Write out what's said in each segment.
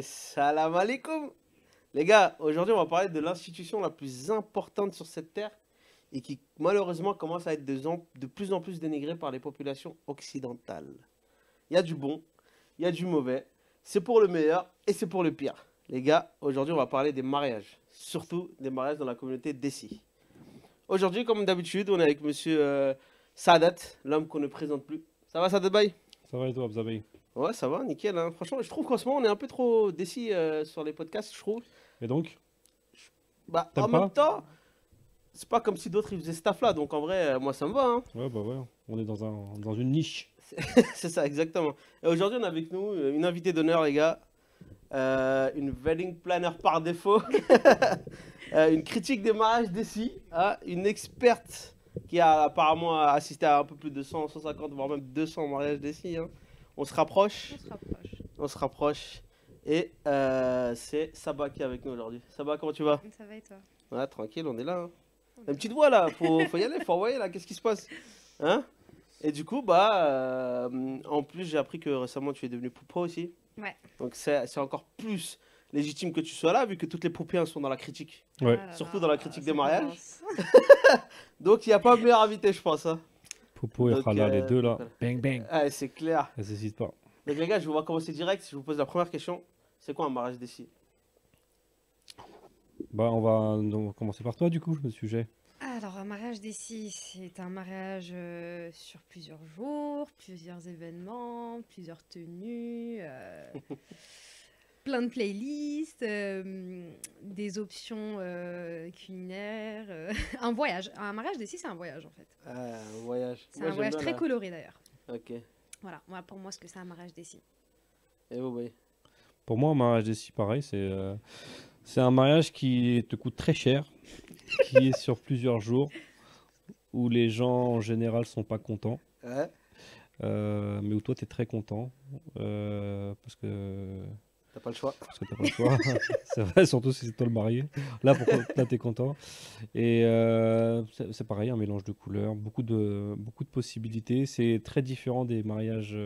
Salam alaikum. Les gars, aujourd'hui on va parler de l'institution la plus importante sur cette terre et qui malheureusement commence à être de plus en plus dénigrée par les populations occidentales. Il y a du bon, il y a du mauvais, c'est pour le meilleur et c'est pour le pire. Les gars, aujourd'hui on va parler des mariages, surtout des mariages dans la communauté d'Essie. Aujourd'hui, comme d'habitude, on est avec monsieur Sadat, l'homme qu'on ne présente plus. Ça va Sadat Bay? Ça va et toi, Abzabi? Ouais, ça va, nickel, hein. Franchement, je trouve qu'en ce moment on est un peu trop décis sur les podcasts, je trouve. Et donc, Bah, en t'aimes même pas? temps, c'est pas comme si d'autres ils faisaient ce taf là, donc en vrai, moi ça me va, hein. Ouais, bah ouais, on est dans une niche. C'est ça, exactement. Et aujourd'hui, on a avec nous une invitée d'honneur, les gars. Une wedding planner par défaut. Une critique des mariages d'ici. Une experte qui a apparemment assisté à un peu plus de 100, 150, voire même 200 mariages d'ici, hein. On se rapproche, On se rapproche. on se rapproche. Et c'est Saba qui est avec nous aujourd'hui. Saba, comment tu vas? Ça va et toi? Ouais, tranquille, on est là, hein. Une petite voix là, faut y aller, faut envoyer là, qu'est-ce qui se passe? Hein? Et du coup, en plus, j'ai appris que récemment tu es devenu poupa aussi. Ouais. Donc c'est encore plus légitime que tu sois là, vu que toutes les poupées sont dans la critique. Ouais. Ah là Surtout là, dans la critique des ça mariages. commence. Donc il n'y a pas meilleur invité, je pense, hein. Popo et Donc, Khala, les deux là. voilà. Bang bang. Ouais, c'est clair. Ça s'hésite pas. Donc les gars, je vais commencer direct. Je vous pose la première question. C'est quoi un mariage d'ici? Bah, on va commencer par toi, du coup, le sujet. Alors, un mariage d'ici, c'est un mariage sur plusieurs jours, plusieurs événements, plusieurs tenues, plein de playlists, des options culinaires, un voyage. Un mariage d'ici, c'est un voyage en fait. Un voyage. C'est Moi, un j'aime voyage bien très la- coloré d'ailleurs. Ok. Voilà, moi, pour moi, ce que c'est un mariage d'ici. Et vous, oui. Pour moi, un mariage d'ici, pareil, c'est un mariage qui te coûte très cher, qui est sur plusieurs jours, où les gens en général sont pas contents, Ouais. mais où toi tu es très content, T'as pas le choix. parce que t'as pas le choix. C'est vrai, surtout si c'est toi le marié. Là, t'es content. Et c'est pareil, un mélange de couleurs, beaucoup de possibilités. C'est très différent des mariages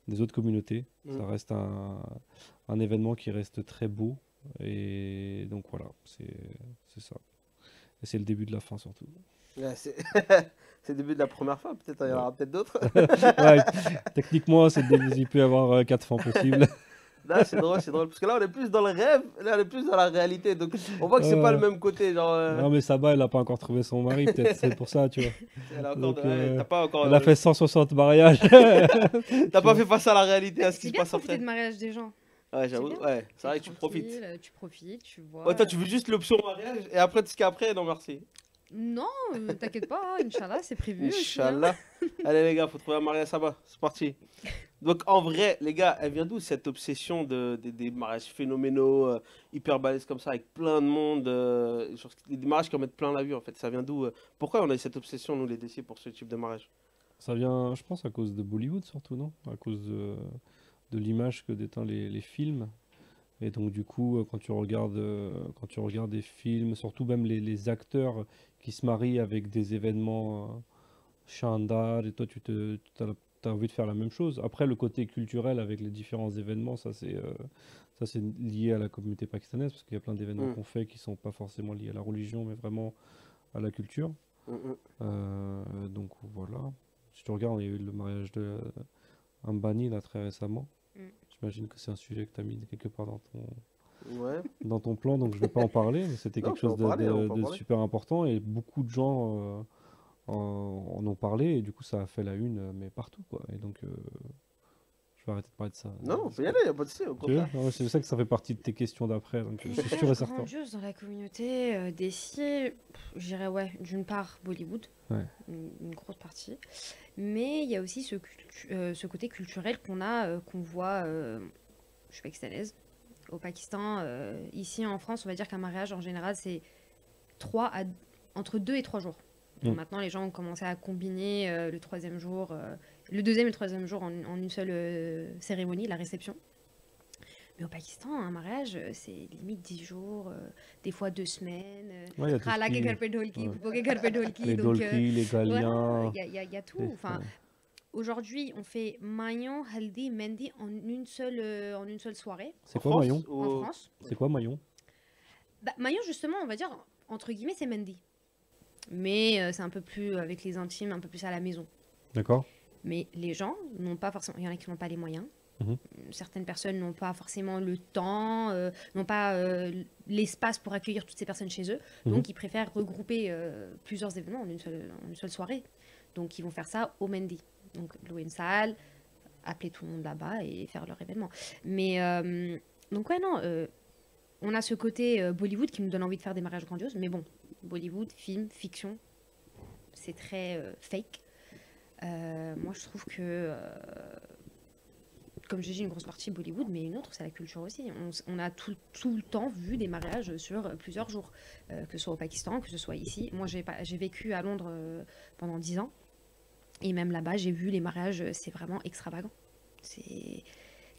des autres communautés. Ça Mm. reste un événement qui reste très beau. Et donc voilà, c'est ça. Et c'est le début de la fin surtout. Ouais, c'est c'est le début de la première fois. Peut-être il y en aura peut-être d'autres. Ouais, techniquement, il peut y avoir 4 fins possibles. Là, c'est drôle, c'est drôle. Parce que là, on est plus dans le rêve. Là, on est plus dans la réalité. Donc, on voit que c'est pas le Euh, même côté. Genre, non, mais Saba, elle n'a pas encore trouvé son mari, peut-être c'est pour ça, tu vois. elle a encore Donc, ouais, t'as pas encore. elle a fait 160 mariages. T'as pas fait face à la réalité, à ce qui C'est se bien de passe profiter après. de mariage des gens. Ouais, C'est j'avoue. bien. Ouais, c'est T'es vrai que tu profites. tranquille, tu profites, tu vois. Ouais, toi, tu veux juste l'option mariage et après, tout ce qu'il y a après, non, merci. Non, t'inquiète pas, hein, Inch'Allah, c'est prévu aussi. Hein. Inch'Allah. Allez, les gars, faut trouver un mariage là-bas. C'est parti. Donc, en vrai, les gars, elle vient d'où cette obsession des mariages phénoménaux, hyper balèzes comme ça, avec plein de monde, genre, des mariages qui en mettent plein la vue, en fait. Ça vient d'où pourquoi on a eu cette obsession, nous, les décis, pour ce type de mariage? Ça vient, je pense, à cause de Bollywood surtout, non? À cause de l'image que déteint les films. Et donc, du coup, quand tu regardes des films, surtout même les acteurs qui se marient avec des événements Chandar, et toi, t'as envie de faire la même chose. Après, le côté culturel avec les différents événements, ça, c'est lié à la communauté pakistanaise, parce qu'il y a plein d'événements Mm, qu'on fait qui sont pas forcément liés à la religion, mais vraiment à la culture. mm, mm. Donc voilà. Si tu regardes, il y a eu le mariage de Ambani là très récemment. Mm. J'imagine que c'est un sujet que tu as mis quelque part Ouais. dans ton plan, donc je vais pas en parler, mais c'était Non, quelque on peut en chose parler, on peut en de parler. super important et beaucoup de gens en ont parlé et du coup ça a fait la une, mais partout quoi. Et donc je vais arrêter de parler de ça. Non, on peut y C'est aller, pas- y a pas de souci, au Tu veux? contraire. Ouais, c'est ça que ça fait partie de tes questions d'après, donc je Les suis sûr et mariages certain. grandioses dans la communauté d'ici, je dirais ouais, d'une part Bollywood, Ouais. une grosse partie, mais il y a aussi ce côté culturel qu'on voit, je suis pakistanaise, au Pakistan, ici en France, on va dire qu'un mariage en général c'est entre 2 et 3 jours. Bon, Mm. maintenant les gens ont commencé à combiner le troisième jour, le deuxième et le troisième jour en une seule cérémonie, la réception. Mais au Pakistan, un mariage, c'est limite 10 jours, des fois 2 semaines. Ouais, il y a tout ce Khala ke qui... ghar pe dholki, ouais. puppo ke ghar pe dholki. Les Donc, dolki, les voilà, galiens. il y a tout. les- Enfin, aujourd'hui, on fait Maillon, Haldi, Mendi en une seule soirée C'est En quoi France Maillon? en France. C'est quoi Maillon? Bah, Maillon, justement, on va dire, entre guillemets, c'est Mendi. Mais c'est un peu plus avec les intimes, un peu plus à la maison. D'accord. Mais les gens n'ont pas forcément. Il y en a qui n'ont pas les moyens. Mhm. Certaines personnes n'ont pas forcément le temps, n'ont pas l'espace pour accueillir toutes ces personnes chez eux. Donc, ils préfèrent regrouper plusieurs événements en une seule soirée. Donc, ils vont faire ça au Mendi. Donc, louer une salle, appeler tout le monde là-bas et faire leur événement. Mais, donc, ouais, non. On a ce côté Bollywood qui nous donne envie de faire des mariages grandioses. Mais bon, Bollywood, film, fiction, c'est très fake. Moi, je trouve que, comme j'ai dit, une grosse partie Bollywood, mais une autre, c'est la culture aussi. On a tout le temps vu des mariages sur plusieurs jours, que ce soit au Pakistan, que ce soit ici. Moi, j'ai vécu à Londres pendant 10 ans, et même là-bas, j'ai vu les mariages, c'est vraiment extravagant. C'est,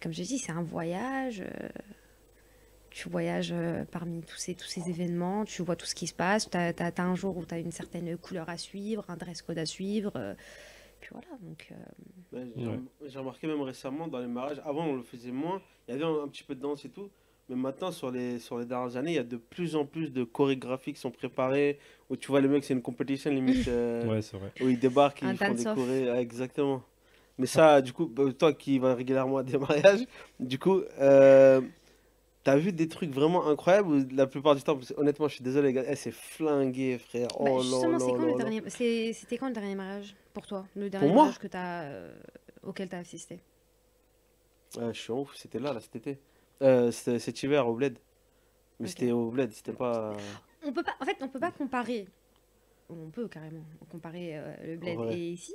comme j'ai dit, c'est un voyage. Tu voyages parmi tous ces événements, tu vois tout ce qui se passe. Tu as un jour où tu as une certaine couleur à suivre, un dress code à suivre. Puis voilà, donc... Ouais, Ouais. j'ai remarqué même récemment dans les mariages, avant on le faisait moins, il y avait un petit peu de danse et tout, mais maintenant sur les dernières années, il y a de plus en plus de chorégraphies qui sont préparées, où tu vois les mecs, c'est une compétition limite, Ouais, c'est vrai. où ils débarquent, Un ils font des dance-off. chorés, ouais, exactement. Mais ça, du coup, bah, toi qui vas régulièrement à des mariages, du coup, t'as vu des trucs vraiment incroyables ou la plupart du temps, parce que honnêtement, je suis désolé, les gars, c'est flingué, frère. Bah, Oh là justement, là là là. c'était quand le dernier mariage pour toi? Le Pour dernier moi, mariage auquel tu as assisté? je suis en ouf, c'était là, cet été. C'était cet hiver au Bled. Mais Ok. c'était au Bled, c'était pas On peut pas, en fait, on peut pas comparer. On peut carrément comparer le en bled vrai. et ici.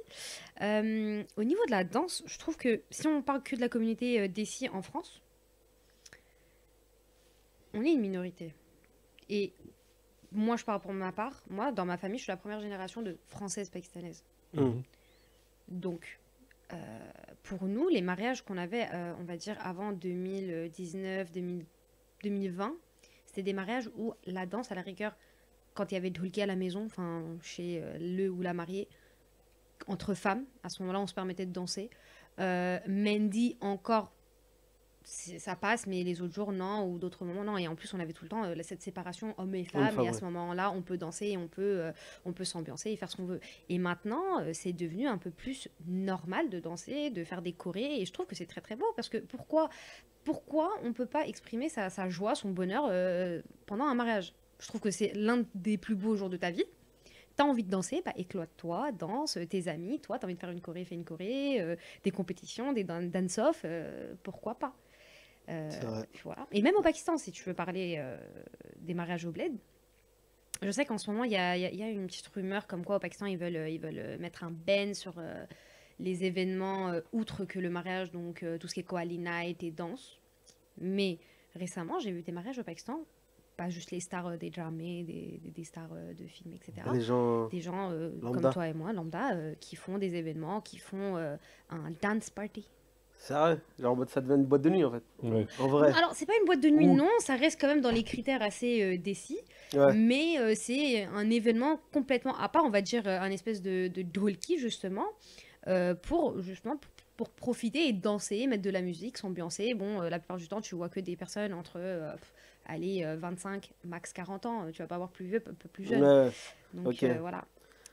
Au niveau de la danse, je trouve que si on parle que de la communauté d'ici en France, on est une minorité. Et moi, je parle pour ma part. Moi, dans ma famille, je suis la première génération de Françaises pakistanaises. Hum. Donc, euh, pour nous, les mariages qu'on avait, on va dire, avant 2019, 2020, c'était des mariages où la danse, à la rigueur, quand il y avait Dhulki à la maison, enfin, chez le ou la mariée, entre femmes, à ce moment-là, on se permettait de danser. Mendy, encore, ça passe, mais les autres jours, non, ou d'autres moments, non. Et en plus, on avait tout le temps cette séparation hommes et Homme, femmes, et femme, à ouais. ce moment-là, on peut danser, et on peut s'ambiancer et faire ce qu'on veut. Et maintenant, c'est devenu un peu plus normal de danser, de faire des chorés, et je trouve que c'est très très beau, parce que pourquoi on ne peut pas exprimer sa joie, son bonheur pendant un mariage? Je trouve que c'est l'un des plus beaux jours de ta vie. T'as envie de danser, bah éclate-toi, danse, tes amis, toi, t'as envie de faire une choré, fais une choré, des compétitions, des dance-off, pourquoi pas? C'est vrai. Voilà. Et même au Pakistan, si tu veux parler des mariages au bled, je sais qu'en ce moment, il y a une petite rumeur comme quoi au Pakistan, ils veulent mettre un ban sur les événements outre que le mariage, donc tout ce qui est Qawwali Night et danse. Mais récemment, j'ai vu des mariages au Pakistan, pas juste les stars des dramas, des stars de films, etc. Les gens Des gens comme lambda. toi et moi, lambda, qui font des événements, qui font un dance party. Sérieux? Genre en mode ça devient une boîte de nuit en fait. Ouais. En vrai. Alors, c'est pas une boîte de nuit, Ou non, ça reste quand même dans les critères assez décis, ouais. mais c'est un événement complètement à part, on va dire un espèce de dholki, justement, pour profiter et danser, mettre de la musique, s'ambiancer. Bon, la plupart du temps, tu vois que des personnes entre, allez, 25, max 40 ans, tu vas pas voir plus vieux, peu plus jeune. Ouais. Donc, Ok. voilà.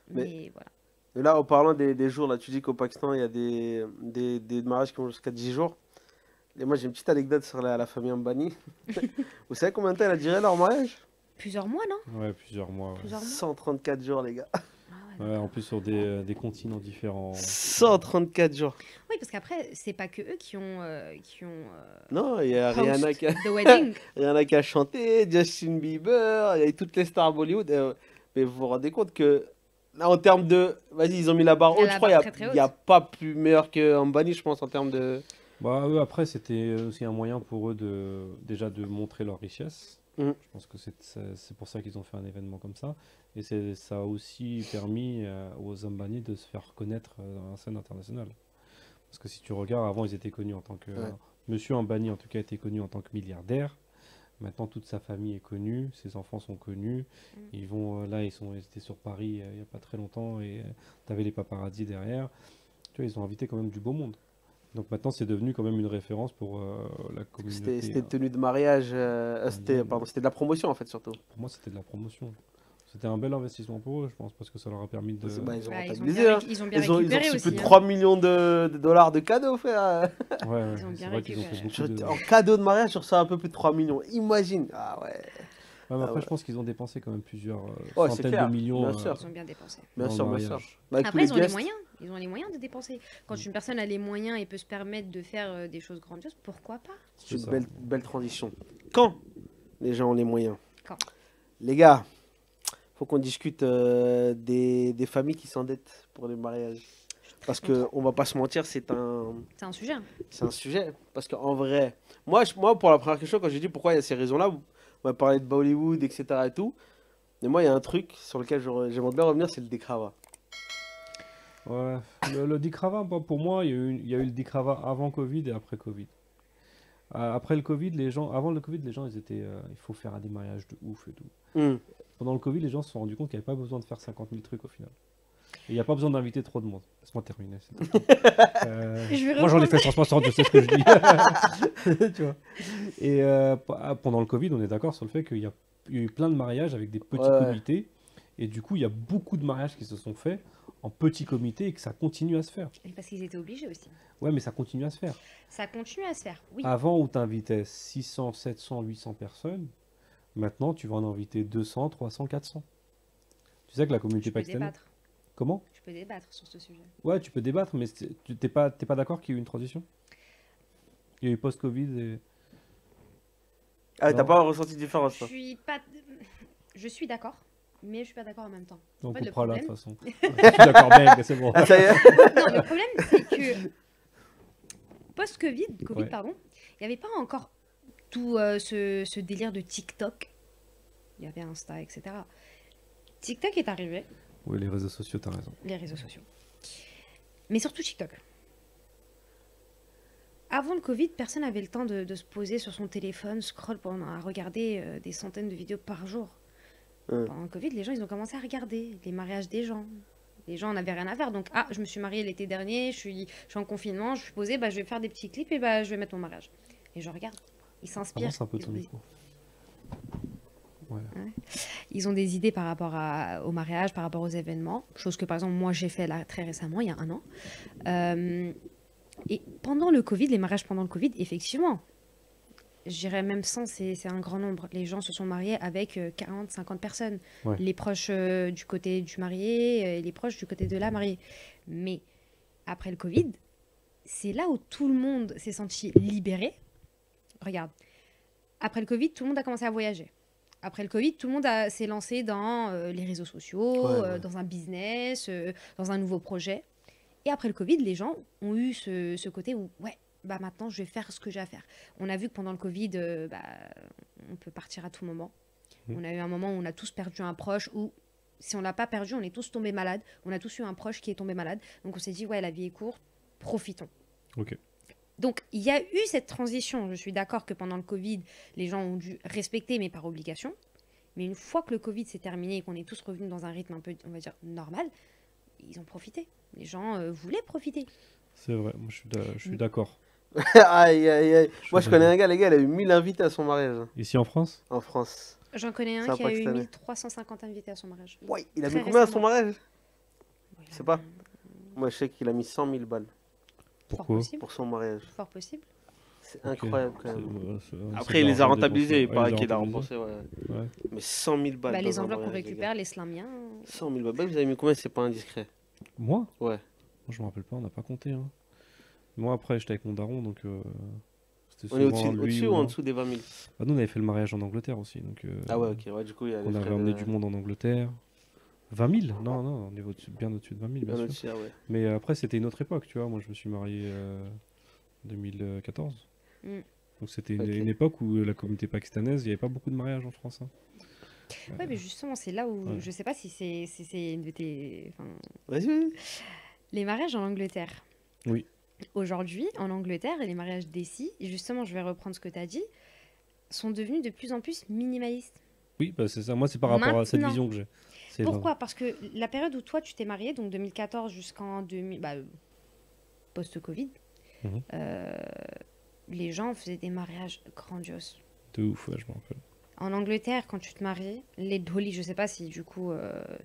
Mais Mais voilà. et là, en parlant des jours, là, tu dis qu'au Pakistan, il y a des mariages qui vont jusqu'à 10 jours. Et moi, j'ai une petite anecdote sur la famille Ambani. Vous savez combien de temps elle a duré leur mariage? Plusieurs mois, non? Ouais, plusieurs mois. Ouais. Plusieurs mois? 134 jours, les gars. Ah ouais, Ouais, en plus sur des continents différents. 134 jours. oui, parce qu'après, c'est pas que eux qui ont Non, il y a host the wedding. Rihanna qui a chanté, Justin Bieber, il y a eu toutes les stars Bollywood. Mais vous vous rendez compte que, là, en termes de. Vas-y, ils ont mis la barre Il y a haute, la je crois, barre très, très il y a haute. pas plus meilleur que Ambani, je pense, en termes de. Bah, eux, après, c'était aussi un moyen pour eux déjà de montrer leur richesse. Mhm. Je pense que c'est pour ça qu'ils ont fait un événement comme ça. Et ça a aussi permis aux Ambani de se faire connaître dans la scène internationale. Parce que si tu regardes, avant, ils étaient connus en tant que... Ouais. Monsieur Ambani, en tout cas, était connu en tant que milliardaire. Maintenant, toute sa famille est connue, ses enfants sont connus. Mm. Ils vont là, ils étaient sur Paris il n'y a pas très longtemps et tu avais les paparazzis derrière. Tu vois, ils ont invité quand même du beau monde. Donc maintenant, c'est devenu quand même une référence pour la communauté. C'était tenue de mariage, indienne. c'était de la promotion en fait surtout. Pour moi, c'était de la promotion. C'était un bel investissement pour eux, je pense, parce que ça leur a permis de... Bah, ils ont Bah, rentabilisé, hein. ils ont bien Ils ont récupéré reçu aussi. plus de hein. 3 millions de dollars de cadeaux, frère. Ouais, ouais, Ils ont c'est bien vrai qu'ils ont fait récupéré. beaucoup de... En cadeau de mariage, tu reçois un peu plus de 3 millions. Imagine. Ah ouais. Ouais, mais après, ouais. je pense qu'ils ont dépensé quand même plusieurs Ouais, c'est centaines clair, de millions bien sûr. Ils ont bien dépensé. Bien dans sûr, le bien sûr. mariage. Bah, avec tous Après, ils ont les guests, moyens. Ils ont les moyens de dépenser. Quand une personne a les moyens et peut se permettre de faire des choses grandioses, pourquoi pas? c'est C'est une ça. belle transition. Quand les gens ont les moyens? Quand? Les gars, faut qu'on discute des familles qui s'endettent pour les mariages. Parce que on va pas se mentir, c'est un sujet. Hein. sujet. Parce qu'en vrai, moi, pour la première question, quand j'ai dit pourquoi il y a ces raisons-là, on va parler de Bollywood, etc. et tout. Mais moi, il y a un truc sur lequel j'aimerais bien revenir, c'est le décrava. Ouais, le Dicrava, bah, pour moi, il y a eu le Dicrava avant Covid et après Covid. Après le Covid, avant le Covid, les gens, ils étaient, il faut faire des mariages de ouf et tout. Hmm. Pendant le Covid, les gens se sont rendus compte qu'il n'y avait pas besoin de faire 50 000 trucs au final. Et il n'y a pas besoin d'inviter trop de monde. Laisse-moi terminer. s'il te plaît. Je vais Moi, j'en ai reprendre. fait 160, je sais ce que je dis. Tu vois. Et pendant le Covid, on est d'accord sur le fait qu'il y a eu plein de mariages avec des petits Ouais. comités. Et du coup, il y a beaucoup de mariages qui se sont faits en petits comités et que ça continue à se faire. Et parce qu'ils étaient obligés aussi. Ouais, mais ça continue à se faire. Ça continue à se faire, oui. Avant, où tu invitais 600, 700, 800 personnes, maintenant, tu vas en inviter 200, 300, 400. Tu sais que la communauté Je peux pakistanaise... débattre. Comment? Je peux débattre sur ce sujet. Ouais, tu peux débattre, mais tu t'es pas d'accord qu'il y ait eu une transition? Il y a eu post-Covid et... Ah, Non. t'as pas ressenti de différence, Je toi? suis pas. Je suis d'accord, mais je suis pas d'accord en même temps. On En fait, le coupera là, de problème- toute façon. Je suis d'accord, mec, c'est bon. Ah, ça y est. Non, le problème, c'est que post-Covid, Ouais. pardon, il n'y avait pas encore tout ce délire de TikTok. Il y avait Insta, etc. TikTok est arrivé, Oui, les réseaux sociaux, t'as raison. les réseaux sociaux. Mais surtout TikTok. Avant le Covid, personne n'avait le temps de se poser sur son téléphone, scroll pendant à regarder des centaines de vidéos par jour. Pendant le Covid, les gens, ils ont commencé à regarder les mariages des gens. Les gens n'avaient rien à faire. Donc, je me suis mariée l'été dernier, je suis en confinement, je suis posée, je vais faire des petits clips et je vais mettre mon mariage. Les gens regardent, ils s'inspirent. Avance un peu Ils ton ont des- micro. Ouais. Ils ont des idées par rapport au mariage, par rapport aux événements. Chose que, par exemple, moi, j'ai fait là très récemment, il y a 1 an. Et pendant le Covid, les mariages pendant le Covid, effectivement, je dirais même 100, c'est un grand nombre. Les gens se sont mariés avec 40, 50 personnes. Ouais. Les proches du côté du marié et les proches du côté de la mariée. Mais après le Covid, c'est là où tout le monde s'est senti libéré. Regarde, après le Covid, tout le monde a commencé à voyager. Après le Covid, tout le monde s'est lancé dans les réseaux sociaux, Ouais. dans un business, dans un nouveau projet. Et après le Covid, les gens ont eu ce côté où, ouais, maintenant, je vais faire ce que j'ai à faire. On a vu que pendant le Covid, on peut partir à tout moment. On a eu un moment où on a tous perdu un proche, ou si on l'a pas perdu, on est tous tombés malades. On a tous eu un proche qui est tombé malade. Donc on s'est dit, ouais, la vie est courte, profitons. Ok. Donc, il y a eu cette transition. Je suis d'accord que pendant le Covid, les gens ont dû respecter, mais par obligation. Mais une fois que le Covid s'est terminé et qu'on est tous revenus dans un rythme un peu, on va dire, normal, ils ont profité. Les gens voulaient profiter. C'est vrai, moi je suis d'accord. Aïe, aïe, aïe. Moi, je suis connais d'accord. un gars, les gars, il a eu 1000 invités à son mariage Ici en France? en France. J'en connais C'est un un qui a eu Pakistanais. 1350 invités à son mariage. Ouais, il a Très mis combien à son récemment. mariage? Voilà. Je sais pas. Moi, je sais qu'il a mis 100 000 balles Fort Pourquoi? possible. pour son mariage. Fort possible. C'est Ok. incroyable quand C'est- même. ouais, c'est Après, il de les a l'argent rentabilisés. Il dépensé. paraît Ouais, qu'il a rentabilisé. remboursé, ouais. Ouais. Mais 100 000 balles. Les dans un enveloppes qu'on mariage, les récupère, les slamiens. 100 000 balles. Bah, vous avez mis combien? C'est pas indiscret. Moi? Ouais. Moi, je me rappelle pas, on n'a pas compté. Hein. Moi, après, j'étais avec mon daron, donc c'était On est souvent lui au-dessus ou ou en moi. dessous des 20 000? Bah, nous, on avait fait le mariage en Angleterre aussi. Donc, Ah ouais, ok. Ouais, du coup, il y a les on avait frais ramené de- du monde en Angleterre. 20 000? Non, non, on est bien au-dessus de 20 000, bien bien sûr. au-dessus, ah ouais. Mais après, c'était une autre époque, tu vois. Moi, je me suis marié en 2014. Mm. Donc, c'était Ok. une époque où la communauté pakistanaise, il n'y avait pas beaucoup de mariages en France. Hein. Ouais, mais justement, c'est là où Ouais. je sais pas si c'est une de tes. Enfin, Vas-y, vas-y. les mariages en Angleterre. Oui. Aujourd'hui, en Angleterre, et les mariages d'ici, et justement, je vais reprendre ce que tu as dit, sont devenus de plus en plus minimalistes. Oui, bah, c'est ça. Moi, c'est par rapport à cette Maintenant. vision que j'ai. C'est Pourquoi? Parce que la période où toi, tu t'es marié, donc 2014 jusqu'en post-Covid, Mhm. euh, les gens faisaient des mariages grandioses. De ouf, ouais, je me rappelle. En Angleterre, quand tu te maries, les dholi, je sais pas si du coup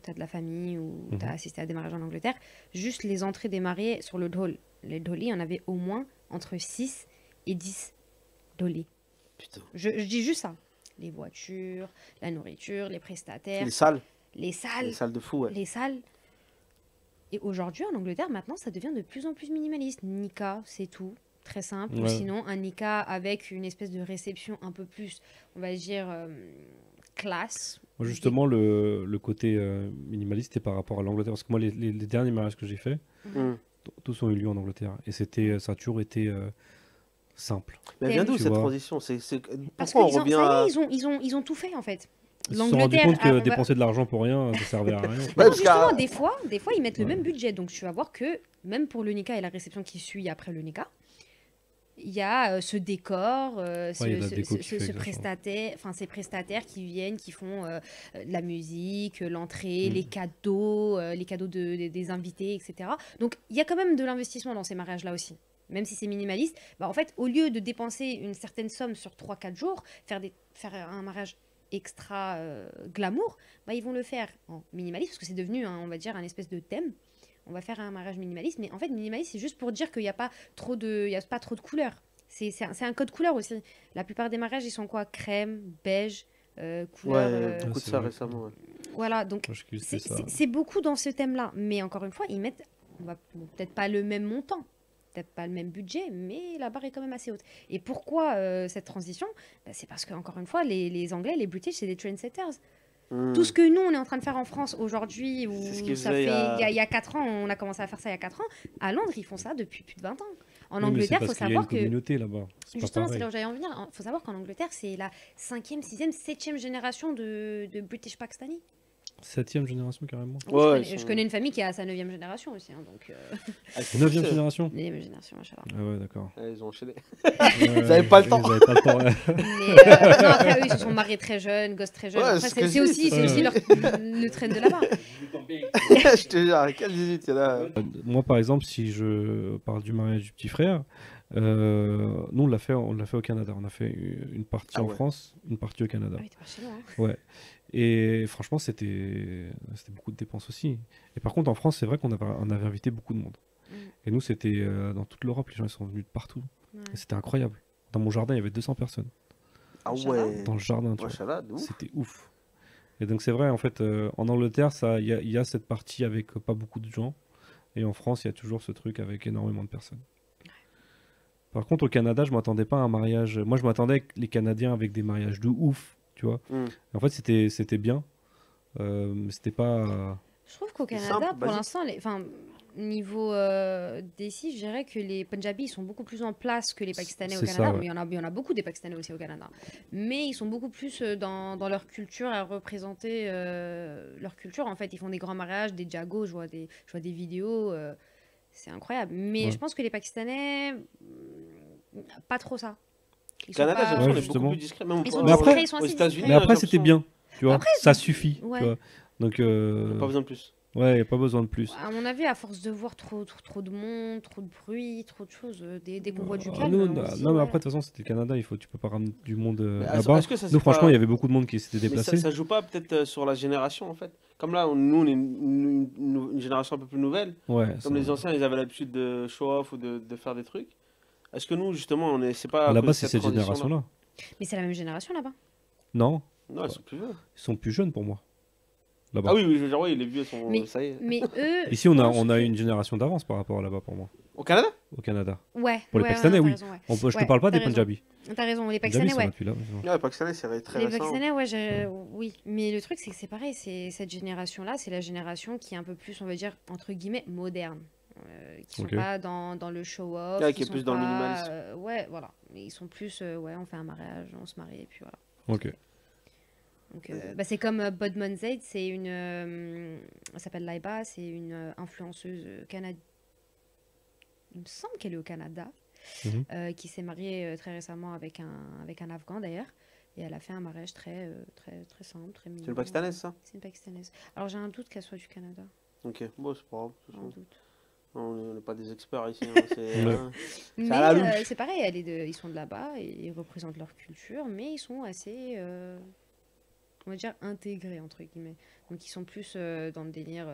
tu as de la famille ou tu as Mhm. assisté à des mariages en Angleterre, juste les entrées des mariés sur le dhol. Les dholi, il y en avait au moins entre 6 et 10 dholi. Putain. Je dis juste ça. Les voitures, la nourriture, les prestataires, Les salles. les Les salles, salles de fou, ouais. les salles. Et aujourd'hui, en Angleterre, maintenant, ça devient de plus en plus minimaliste. Nika, c'est tout. Très simple. Ou Ouais. sinon, un Nika avec une espèce de réception un peu plus, on va dire, classe. Moi, justement, le côté minimaliste, c'est par rapport à l'Angleterre. Parce que moi, les derniers mariages que j'ai faits, Hmm. tous ont eu lieu en Angleterre. Et ça a toujours été simple. Mais elle vient d'où Tu cette vois. transition? Parce Pourquoi on qu'ils ont, revient ça y à... est, ils ont tout fait, en fait. Ils se sont rendus L'Angleterre compte que a- dépenser de l'argent pour rien, ça servait à rien. Ouais, Non, parce justement, qu'à- des fois, ils mettent le Ouais. même budget. Donc, tu vas voir que même pour le Nika et la réception qui suit après le Nika, il y a ce décor, Ouais, il y a de la déco qui fait que ça change. prestataire, enfin ces prestataires qui viennent, qui font de la musique, l'entrée, Mm. les cadeaux des invités, etc. Donc il y a quand même de l'investissement dans ces mariages-là aussi. Même si c'est minimaliste, bah, en fait, au lieu de dépenser une certaine somme sur 3-4 jours, faire un mariage extra glamour, bah, ils vont le faire en minimaliste, parce que c'est devenu, on va dire, un espèce de thème. On va faire un mariage minimaliste, mais en fait, minimaliste, c'est juste pour dire qu'il n'y a pas trop de couleurs. C'est un code couleur aussi. La plupart des mariages, ils sont quoi? Crème, beige, couleur. Ouais, beaucoup de c'est ça vrai. récemment. Ouais. Voilà, donc Moi, je kiffais ça. c'est beaucoup dans ce thème-là. Mais encore une fois, ils mettent peut-être pas le même montant, peut-être pas le même budget, mais la barre est quand même assez haute. Et pourquoi cette transition? Bah, c'est parce que, encore une fois, les Anglais, les British, c'est des trendsetters. Hmm. Tout ce que nous, on est en train de faire en France aujourd'hui, ou C'est ce qu'ils ça faisaient fait il y a 4 ans, on a commencé à faire ça il y a 4 ans, à Londres, ils font ça depuis plus de 20 ans. En Oui, mais c'est Angleterre, il faut parce qu'il y a savoir une que... communauté là-bas. C'est pas Justement, c'est pareil. là où j'allais en venir. Il faut savoir qu'en Angleterre, c'est la 5e, 6e, 7e génération de British Pakistani. 7e génération carrément. Oui, Ouais, je ils connais une famille qui a sa 9e génération aussi. Hein, donc, Ah, c'est 9e poussé. génération. 9e génération, machallah. Ah ouais, d'accord. Ouais, ils ont enchaîné. Ils avaient pas le temps. Ils avaient pas le temps, ouais. Mais non, après, eux, ils se sont mariés très jeunes, gosses très jeunes. Ouais, Après, c'est ce que c'est je dis, aussi, c'est c'est ce aussi que le trend de là-bas. Je te jure, avec quel 18 il y en a. Moi, par exemple, si je parle du mariage du petit frère, nous, on l'a fait au Canada. On a fait une partie Ah en ouais. France, une partie au Canada. Ah oui, t'es pas chez moi. Hein. Ouais. Et franchement, c'était beaucoup de dépenses aussi. Et par contre, en France, c'est vrai on avait invité beaucoup de monde. Mm. Et nous, c'était dans toute l'Europe, les gens ils sont venus de partout. Ouais. Et c'était incroyable. Dans mon jardin, il y avait 200 personnes. Ah Machallah. ouais. Dans le jardin, tu vois. Machallah, de ouf. C'était ouf. Et donc, c'est vrai, en fait, en Angleterre, il y a cette partie avec pas beaucoup de gens. Et en France, il y a toujours ce truc avec énormément de personnes. Par contre, au Canada, je m'attendais pas à un mariage. Moi, je m'attendais que les Canadiens avec des mariages de ouf, tu vois. Hmm. En fait, c'était bien. Mais c'était pas. Je trouve qu'au C'est Canada, simple, pour basique. l'instant, niveau d'ici, je dirais que les Punjabis ils sont beaucoup plus en place que les Pakistanais au C'est Canada. ça, ouais. Mais il y en a beaucoup des Pakistanais aussi au Canada. Mais ils sont beaucoup plus dans leur culture à représenter leur culture. En fait, ils font des grands mariages, des jagos, je vois des vidéos. C'est incroyable. Mais Ouais. je pense que les Pakistanais, pas trop ça. Ils Au Canada, j'ai sont pas- l'impression Ouais, qu'on est justement. beaucoup plus discret. Même Ils sont Mais après- discrets, ils sont aux assez États-Unis, discrets. Mais après, j'ai c'était l'impression- bien, tu vois. Après, Ça suffit, ouais. tu vois. Donc, Pas besoin de plus. ouais, y a pas besoin de plus. À mon avis, à force de voir trop de monde, trop de bruit, trop de choses, dès qu'on voit du Ah, calme, nous, on non, se dit, non, mais ouais. après, de toute façon, c'était le Canada. Tu peux pas ramener du monde Mais là-bas. est-ce que ça, c'est Nous, franchement, pas- il y avait beaucoup de monde qui s'était Mais déplacé. ça joue pas peut-être sur la génération en fait. Comme là, nous, on est une génération un peu plus nouvelle. Ouais. Comme les anciens, ils avaient l'habitude de show off ou de faire des trucs. Est-ce que nous, justement, c'est pas. à cause Là-bas, de c'est cette transition-là génération-là. Mais c'est la même génération là-bas. Non, Non, ils sont plus vieux. ils sont plus jeunes pour moi. Là-bas. Ah oui, oui, je veux dire, oui, les vieux sont. Mais- Ça y est. Mais eux. Ici, on je a, pense on a que- une génération d'avance par rapport à là-bas pour moi, Au Canada? au Canada. Ouais. Pour les ouais, Pakistanais, t'as oui. raison, ouais. Je Ouais, te parle pas t'as des raison. Punjabis. T'as raison, les Les Pakistanais, Punjabis, ouais. sont depuis là. Ouais. Ouais, les Pakistanais, c'est très Les récent. Pakistanais, ouais, oui. Mais le truc, c'est que c'est pareil. Cette génération-là, c'est la génération qui est un peu plus, on va dire, entre guillemets, moderne. Qui sont Ok. pas dans le show-off. Ouais, qui est sont plus dans le pas, minimalisme. ouais, voilà. Mais ils sont plus, ouais, on fait un mariage, on se marie, et puis voilà. Ok. Donc, bah, c'est comme Bodman Zaid, c'est une. Elle s'appelle Laiba, c'est une influenceuse canadienne. Il me semble qu'elle est au Canada, Mhm. qui s'est mariée très récemment avec un Afghan d'ailleurs. Et elle a fait un mariage très simple, très mignon. C'est une Pakistanaise, ça? C'est une Pakistanaise. Alors j'ai un doute qu'elle soit du Canada. Ok, bon, c'est pas grave. J'ai un doute. On n'est pas des experts ici. Hein, Ouais. Mais à la louche. c'est pareil, ils sont de là-bas et ils représentent leur culture, mais ils sont assez, on va dire, intégrés, entre guillemets. Donc ils sont plus dans le délire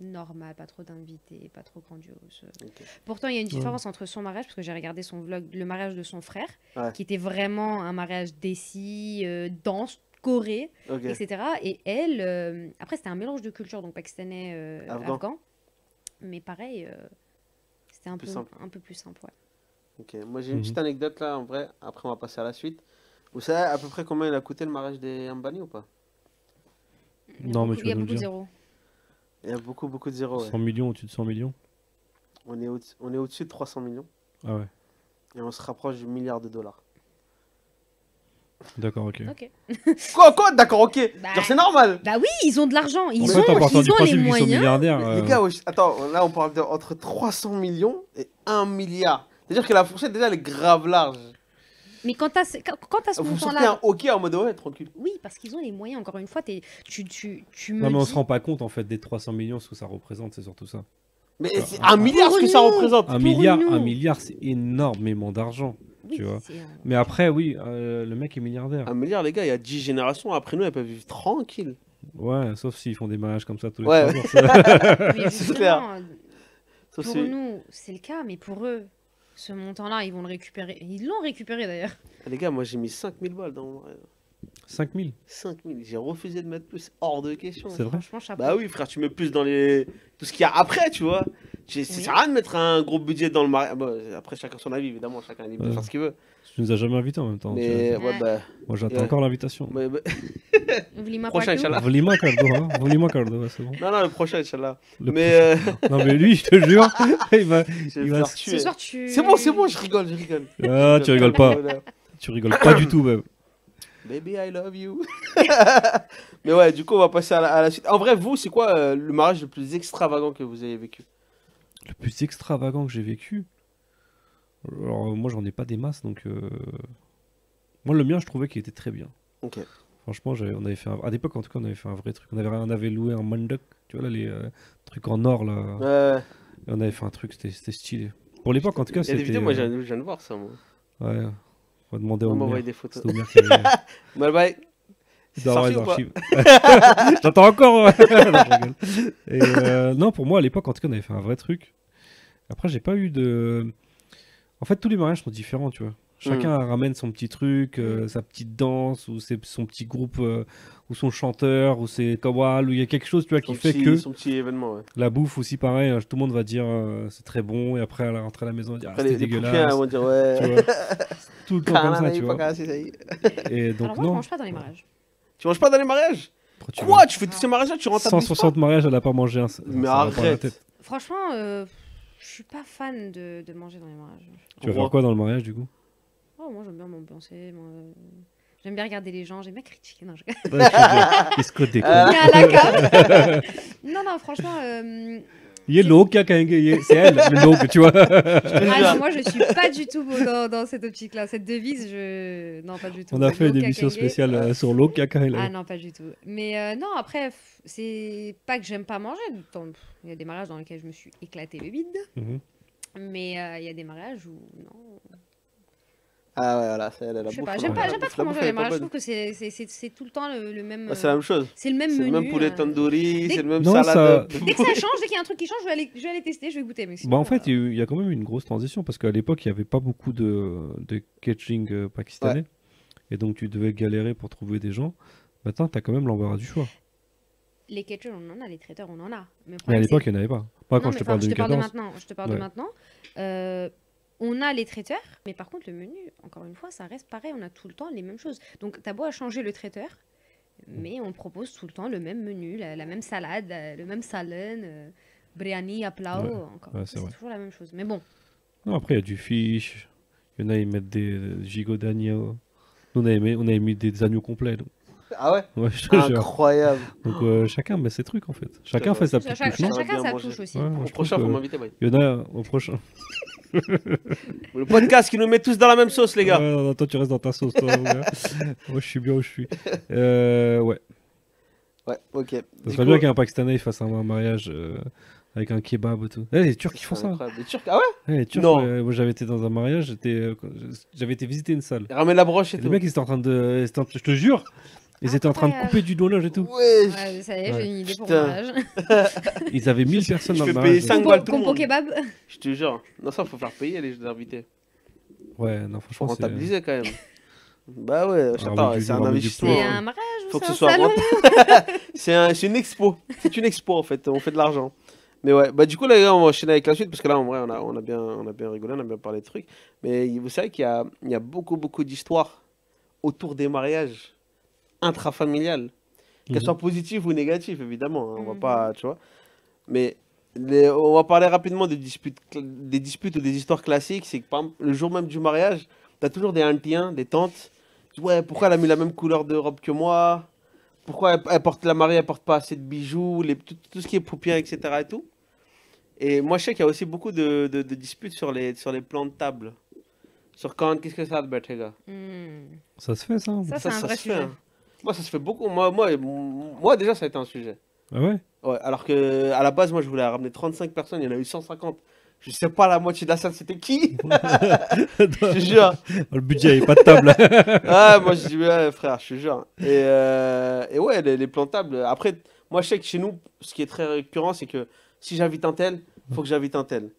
normal, pas trop d'invités, pas trop grandiose. Ok. Pourtant, il y a une différence entre son mariage, parce que j'ai regardé son vlog, le mariage de son frère, Ouais. qui était vraiment un mariage desi, danse, choré, Ok. etc. Et elle, après, c'était un mélange de cultures, donc pakistanais, Afghan. afghan. Mais pareil, c'était Plus simple. un peu plus simple, ouais. Ok. Moi, j'ai une Mhm. petite anecdote là, en vrai. Après, on va passer à la suite. Vous savez à peu près combien il a coûté le mariage des Ambani ou pas? Non, mais tu Il y a vas nous beaucoup le de dire. zéros. Il y a beaucoup, beaucoup de zéros. Ouais. 100 millions, au-dessus de 100 millions? On est au-dessus de 300 millions. Ah ouais. Et on se rapproche du milliard de dollars. D'accord, ok. Ok. Quoi? D'accord, ok. Bah- Genre, c'est normal. Bah oui, ils ont de l'argent, En ils fait, ont, en partant du ils ont les principe qu'ils sont moyens. milliardaires. Mais les gars, wesh, attends, là, on parle entre 300 millions et 1 milliard. C'est-à-dire que la fourchette, déjà, elle est grave large. Mais quand t'as ce Vous sortez montant-là, un hockey en mode ouais, tranquille. oui, parce qu'ils ont les moyens. Encore une fois, tu me Non, mais on dis- se rend pas compte en fait des 300 millions, ce que ça représente, c'est surtout ça. Mais c'est 1 milliard ce que ça nous. représente. Un Pour milliard, nous. un milliard, c'est énormément d'argent. Oui, tu vois. c'est un- Mais après, oui, le mec est milliardaire. 1 milliard, les gars, il y a 10 générations. Après nous, elles peuvent vivre tranquille. Ouais, sauf s'ils font des mariages comme ça tous les Ouais. 3 jours. ça. Mais C'est clair. justement, Ça, pour c'est- nous, c'est le cas, mais pour eux, ce montant-là, ils vont le récupérer. Ils l'ont récupéré d'ailleurs. Les gars, moi j'ai mis 5000 balles dans mon mariage. 5000. 5000. J'ai refusé de mettre plus. Hors de question. C'est vrai. Franchement, chapeau. Bah oui, frère, tu mets plus dans les. Tout ce qu'il y a après, tu vois. Ça Oui. sert à rien de mettre un gros budget dans le mariage. Bon, après, chacun son avis, évidemment. Chacun est libre de Ouais. faire ce qu'il veut. Tu nous as jamais invités en même temps. Mais tu vois. ouais, bah. Moi, j'attends ouais. encore l'invitation. Bah, Oublie-moi Prochain, pas que- Inch'Allah. Volima Cardo, hein. Volima Cardo, ouais, c'est bon. Non, non, le prochain, Inch'Allah. Le Mais. Non, mais lui, je te jure, il va. Je vais Il me va faire se- tuer. Ce soir, tu. C'est bon, je rigole, je rigole. Ah, tu rigoles pas. Tu rigoles pas du tout, même. Baby, I love you. Mais ouais, du coup, on va passer à la suite. En vrai, vous, c'est quoi le mariage le plus extravagant que vous avez vécu? Le plus extravagant que j'ai vécu. Alors, moi, j'en ai pas des masses, donc. Moi, le mien, je trouvais qu'il était très bien. Ok. Franchement, on avait fait à l'époque, en tout cas, on avait fait un vrai truc. On avait loué un manduk, tu vois, là, les trucs en or, là. Et on avait fait un truc, c'était stylé. Pour l'époque, en tout cas, Il y a des c'était. vidéos, moi, je viens de voir ça, moi. Ouais. On va demander On au m'a envoyé maire. des photos. C'était au maire qui avait- Bye bye. Il C'est doit avoir sorti les ou pas archives. J'attends encore. Ouais. Non, je rigole. Et non, pour moi, à l'époque, en tout cas, on avait fait un vrai truc. Après, j'ai pas eu de. En fait, tous les mariages sont différents, tu vois. Chacun ramène son petit truc, sa petite danse, ou son petit groupe, ou son chanteur, ou ses kawal, ou il y a quelque chose, tu vois, qui fait que Son petit événement, ouais. la bouffe aussi, pareil, tout le monde va dire c'est très bon, et après, à la rentrée à la maison, on va dire Après, c'était les poupiens, dégueulasse. vont dire ouais. Tu vois. Tout le temps comme ça, tu vois. Pas cassé, ça y est. Et donc, Alors moi, je non. mange pas dans les mariages. Tu manges pas dans les mariages? Après, tu Quoi? vois, Tu fais tous ces mariages-là, tu rentabilises 160 mariages, elle a pas mangé un. Mais ça va pas à la arrête. tête. Franchement, je suis pas fan de manger dans les mariages. Tu vas Pourquoi faire quoi dans le mariage, du coup? Oh, moi, j'aime bien m'ambiancer. J'aime bien regarder les gens, j'aime bien critiquer. Non, je... Qu'est-ce que t'es con. Mais à la cave. Non, franchement. Il est l'eau qui a c'est elle, le l'eau, tu vois. Ah, non, moi, je suis pas du tout dans cette optique-là. Cette devise, Non, pas du tout. On a fait une L'eau émission Kakenge. spéciale sur l'eau qui a Ah non, pas du tout. Mais non, après, c'est pas que j'aime pas manger. Il y a des mariages dans lesquels je me suis éclaté le bide. Mhm. Mais il y a des mariages où, non. Ah ouais, voilà, c'est elle, elle a Je sais bouffé. pas, j'aime pas La trop bouffe, manger elle est les pas mariages. Je bonne. trouve que c'est tout le temps le même. Ah, c'est la même chose. C'est le même C'est menu. le même poulet tandoori, dès- c'est le même Non, salade. Dès que ça change, dès qu'il y a un truc qui change, je vais aller tester, je vais goûter. Mais Bah, sinon, en fait, il y a quand même une grosse transition parce qu'à l'époque, il n'y avait pas beaucoup de catering pakistanais. Et donc, tu devais galérer pour trouver des gens. Maintenant, tu as quand même l'embarras du choix. les catchers, on en a, les traiteurs, on en a. Mais le Mais à problème, l'époque, c'est- il n'y en avait pas. Moi, quand Non, je te mais parle de je te parle de 2014. maintenant. Je te parle de Ouais. maintenant. On a les traiteurs, mais par contre, le menu, encore une fois, ça reste pareil. On a tout le temps les mêmes choses. Donc, t'as beau à changer le traiteur, mais on propose tout le temps le même menu, la même salade, le même salon, biryani, aplau. Ouais. Encore. Ouais, c'est C'est vrai. toujours la même chose. Mais bon, Non, après, il y a du fish. Il y en a, ils mettent des gigots d'agneau. Nous, on avait mis des agneaux complets. Donc, Ah ouais? ouais, je te jure. Incroyable. Donc, chacun met ses trucs, en fait. Chacun vrai. fait sa petite touche, non J'aurais chacun bien sa mangé. touche aussi. Ouais, Au je prochain, trouve faut que- m'inviter, boy. Il y en a au prochain. Le podcast qui nous met tous dans la même sauce, les gars. Ouais, non, toi, tu restes dans ta sauce, toi. mon gars. Moi, je suis bien où je suis. Ouais. Ouais, ok. Ça Du serait coup, bien qu'un Pakistanais fasse un mariage avec un kebab et tout. Les Turcs qui font C'est ça. incroyable. Les Turcs, ah ouais? Les Turcs, Non. moi j'avais été dans un mariage, j'avais été visiter une salle. Ils ramènent la broche et Et tout. les mecs, ils étaient en train de. Je te jure, ils étaient en train de Incroyable. couper du donnage et tout. Ouais, Ouais, ça y est, Ouais. j'ai une idée pour Putain. mon mariage. Ils avaient 1000 personnes Je dans le fais payer mariage. 5 balles tout le Compo monde. kebab. Je te jure. Non, ça, faut faire payer les invités. Ouais, non, Faut franchement, c'est. rentabiliser quand même. Bah ouais, Alors, j'attends, avec du- c'est un avec du investissement. C'est Ouais. un mariage ou Faut que c'est ce un soit salon? rentable. C'est une expo. C'est une expo en fait. On fait de l'argent. Mais ouais, bah du coup là, les gars, on va enchaîner avec la suite parce que là, en vrai, on a bien rigolé, on a bien parlé de trucs. Mais vous savez il y a beaucoup d'histoires autour des mariages intrafamiliales, qu'elles Mhm. soient positives ou négatives, évidemment. Hein, on va Mhm. pas, tu vois. Mais on va parler rapidement des disputes ou des histoires classiques. C'est que par exemple, le jour même du mariage, t'as toujours des aunties, des tantes. Ouais, pourquoi elle a mis la même couleur de robe que moi? Pourquoi la mariée, elle porte pas assez de bijoux, tout ce qui est paupières, etc. et tout. Et moi, je sais qu'il y a aussi beaucoup de disputes sur les plans de table. Sur qu'est-ce que ça, Bertega? Hmm. Ça se fait, ça? Ça, c'est un vrai se fait. sujet. Hein. Moi, ça se fait beaucoup. Moi, déjà, ça a été un sujet. Ah ouais? Ouais, alors que à la base, moi, je voulais ramener 35 personnes, il y en a eu 150. Je sais pas la moitié de la salle, c'était qui? Je te jure. Le budget, il n'y a pas de table. Ah, moi, je dis, ouais, frère, je te jure. Et ouais, les plans de table. Après, moi, je sais que chez nous, ce qui est très récurrent, c'est que si j'invite un tel, faut que j'invite un tel.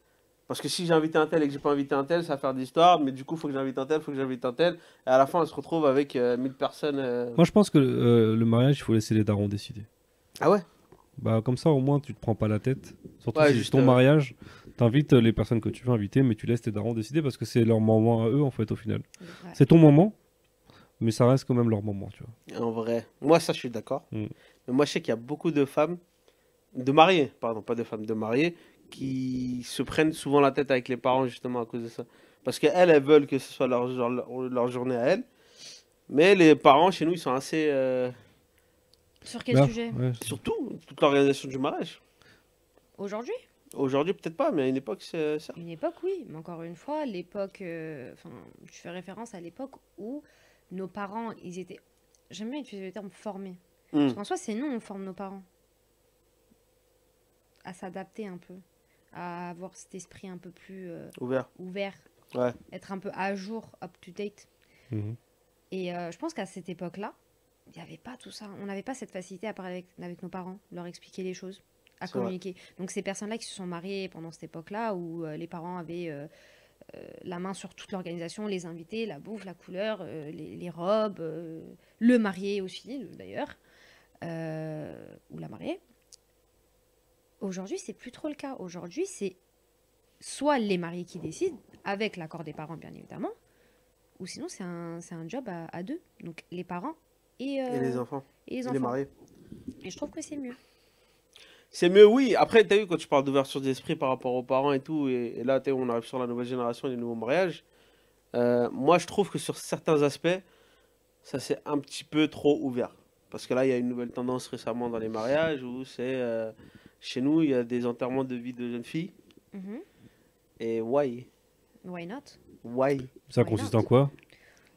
Parce que si j'ai invité un tel et que j'ai pas invité un tel, ça va faire de l'histoire. Mais du coup, faut que j'invite un tel, faut que j'invite un tel. Et à la fin, on se retrouve avec 1000 personnes. Moi, je pense que le mariage, il faut laisser les darons décider. Ah ouais? Bah, comme ça, au moins, tu te prends pas la tête. Surtout Ouais, si c'est juste, ton mariage, t'invites les personnes que tu veux inviter, mais tu laisses tes darons décider parce que c'est leur moment à eux, en fait, au final. Ouais. C'est ton moment, mais ça reste quand même leur moment, tu vois. En vrai. Moi, ça, je suis d'accord. Mm. Mais moi, je sais qu'il y a beaucoup de femmes, de mariées, pardon, pas de femmes, de mariées, qui se prennent souvent la tête avec les parents, justement, à cause de ça. Parce qu'elles, elles veulent que ce soit leur journée à elles. Mais les parents, chez nous, ils sont assez. Sur quel Là, sujet? ouais. Surtout, toute l'organisation du mariage. Aujourd'hui? Aujourd'hui, peut-être pas, mais à une époque, c'est ça. Une époque, oui. Mais encore une fois, l'époque. Enfin, je fais référence à l'époque où nos parents, ils étaient. J'aime bien utiliser le terme formés. Mm. Parce qu'en soi, c'est nous, on forme nos parents. À s'adapter un peu. À avoir cet esprit un peu plus Ouvert. ouvert. Ouais. Être un peu à jour, up to date. Mhm. Et je pense qu'à cette époque-là, il n'y avait pas tout ça. On n'avait pas cette facilité à parler avec nos parents, leur expliquer les choses, à C'est vrai. communiquer. Donc ces personnes-là qui se sont mariées pendant cette époque-là, où les parents avaient la main sur toute l'organisation, les invités, la bouffe, la couleur, les robes, le marié aussi, d'ailleurs, ou la mariée. Aujourd'hui, c'est plus trop le cas. Aujourd'hui, c'est soit les mariés qui décident, avec l'accord des parents, bien évidemment, ou sinon, c'est un job à deux. Donc, les parents et Et les enfants. et les Et les enfants. mariés. Et je trouve que c'est mieux. C'est mieux, oui. Après, t'as vu, quand tu parles d'ouverture d'esprit par rapport aux parents et tout, et là, t'as vu, on arrive sur la nouvelle génération et les nouveaux mariages. Moi, je trouve que sur certains aspects, ça c'est un petit peu trop ouvert. Parce que là, il y a une nouvelle tendance récemment dans les mariages où c'est. Chez nous, il y a des enterrements de vie de jeunes filles. Mhm. Et why? Why not? Why? Ça Why consiste not? en quoi?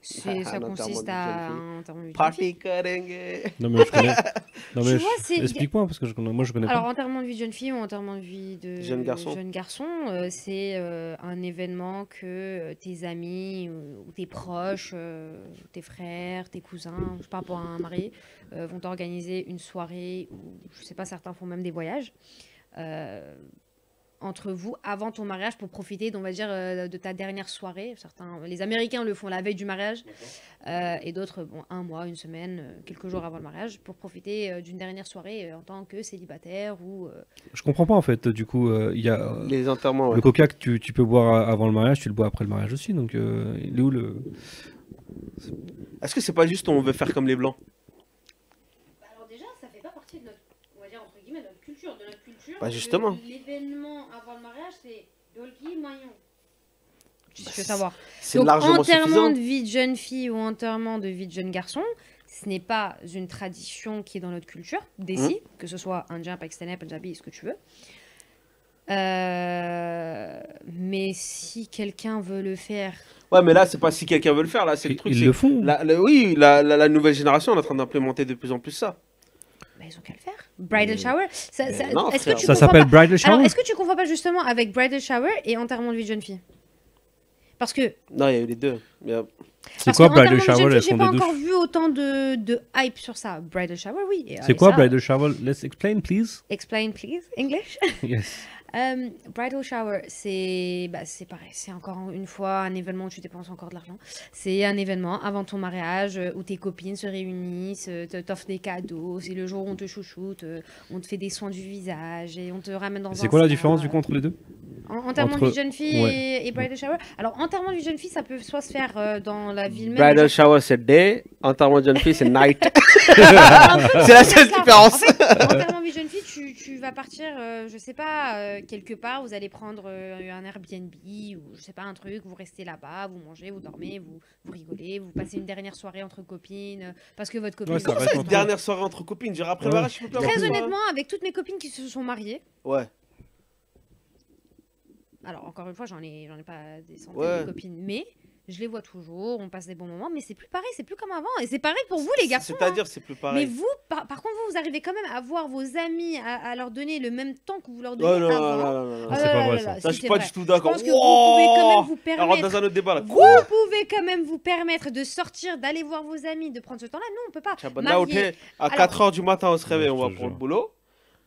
Ça Un enterrement consiste de à jeune fille. un enterrement de jeune fille. Party cutting. Non, mais je connais. Non, Tu mais vois, c'est- explique-moi, parce que moi, je connais Alors, pas. enterrement de vie de jeune fille ou enterrement de vie de Jeune garçon. jeune garçon, c'est un événement que tes amis ou tes proches, tes frères, tes cousins, je sais pas, pour un marié, vont organiser une soirée, ou je sais pas, certains font même des voyages, entre vous avant ton mariage pour profiter, on va dire, de ta dernière soirée. Certains, les Américains le font la veille du mariage, et d'autres, bon, un mois, une semaine, quelques jours avant le mariage, pour profiter d'une dernière soirée en tant que célibataire ou. Je comprends pas, en fait. Du coup, il y a. Les enterrements, ouais. Le coca que tu peux boire avant le mariage, tu le bois après le mariage aussi. Donc, il est où le. Est-ce que c'est pas juste on veut faire comme les blancs? Alors déjà, ça fait pas partie de notre, on va dire entre guillemets, notre culture. De notre culture, Bah, justement. l'événement avant le mariage, c'est Dolki Maillon. Je veux savoir. C'est Donc, largement enterrement suffisant. de vie de jeune fille ou enterrement de vie de jeune garçon, ce n'est pas une tradition qui est dans notre culture, d'ici, que ce soit indien, pakistanais, punjabi, ce que tu veux. Mais si quelqu'un veut le faire, Ouais, mais là, c'est pas si quelqu'un veut le faire, là, c'est le truc. Ils c'est le font. oui, la nouvelle génération est en train d'implémenter de plus en plus ça. bah, ils ont qu'à le faire. Bridal shower, non, est-ce que frère. tu Ça confonds s'appelle pas... bridal Alors, shower? est-ce que tu confonds pas justement avec bridal shower et enterrement de vie de jeune fille? Parce que Non, il y a eu les deux. C'est quoi enterrement bridal de jeune shower? fille, Elles j'ai sont pas des encore douches. vu autant de hype sur ça. Bridal shower, oui. C'est quoi bridal shower? Let's explain, please. Explain, please, English. Yes. Bridal shower, c'est pareil, c'est encore une fois un événement où tu dépenses encore de l'argent. C'est un événement avant ton mariage où tes copines se réunissent, t'offrent des cadeaux, c'est le jour où on te chouchoute, on te fait des soins du visage et on te ramène dans un C'est quoi la spa. différence du coup entre les deux? Enterrement de vie de jeune fille Ouais. et bridal shower. Alors, enterrement de vie de jeune fille, ça peut soit se faire dans la ville même. Bridal shower, c'est day. Enterrement de jeune fille, c'est night. C'est la seule différence. En fait, enterrement de vie de jeune fille, tu vas partir, je sais pas, quelque part, vous allez prendre un Airbnb ou je sais pas, un truc, vous restez là-bas, vous mangez, vous dormez, vous rigolez, vous passez une dernière soirée entre copines parce que votre copine. Ouais, ça Comment reste ça, une entre- dernière soirée entre copines? Genre après le Ouais. mariage, tu peux plus avoir Très de soirée. honnêtement, avec toutes mes copines qui se sont mariées, Ouais. alors encore une fois, j'en ai pas des centaines Ouais. de copines, mais je les vois toujours, on passe des bons moments, mais c'est plus pareil, c'est plus comme avant. Et c'est pareil pour vous, les garçons. C'est-à-dire, c'est plus Mais pareil. vous, par contre, vous arrivez quand même à voir vos amis, à leur donner le même temps que vous leur donnez Oh, non, non, avant. non, non, non. Ah, c'est pas vrai, ça. Ça, je si, suis c'est pas vrai. du tout Je d'accord. pense que vous pouvez quand même vous Alors, permettre. dans un autre débat, là. Vous pouvez quand même vous permettre de sortir, d'aller voir vos amis, de prendre ce temps-là. Nous, on peut pas. Là, ok, Marié. à Alors- 4h du matin, on se réveille, Ouais, on je va te pour le jure. boulot.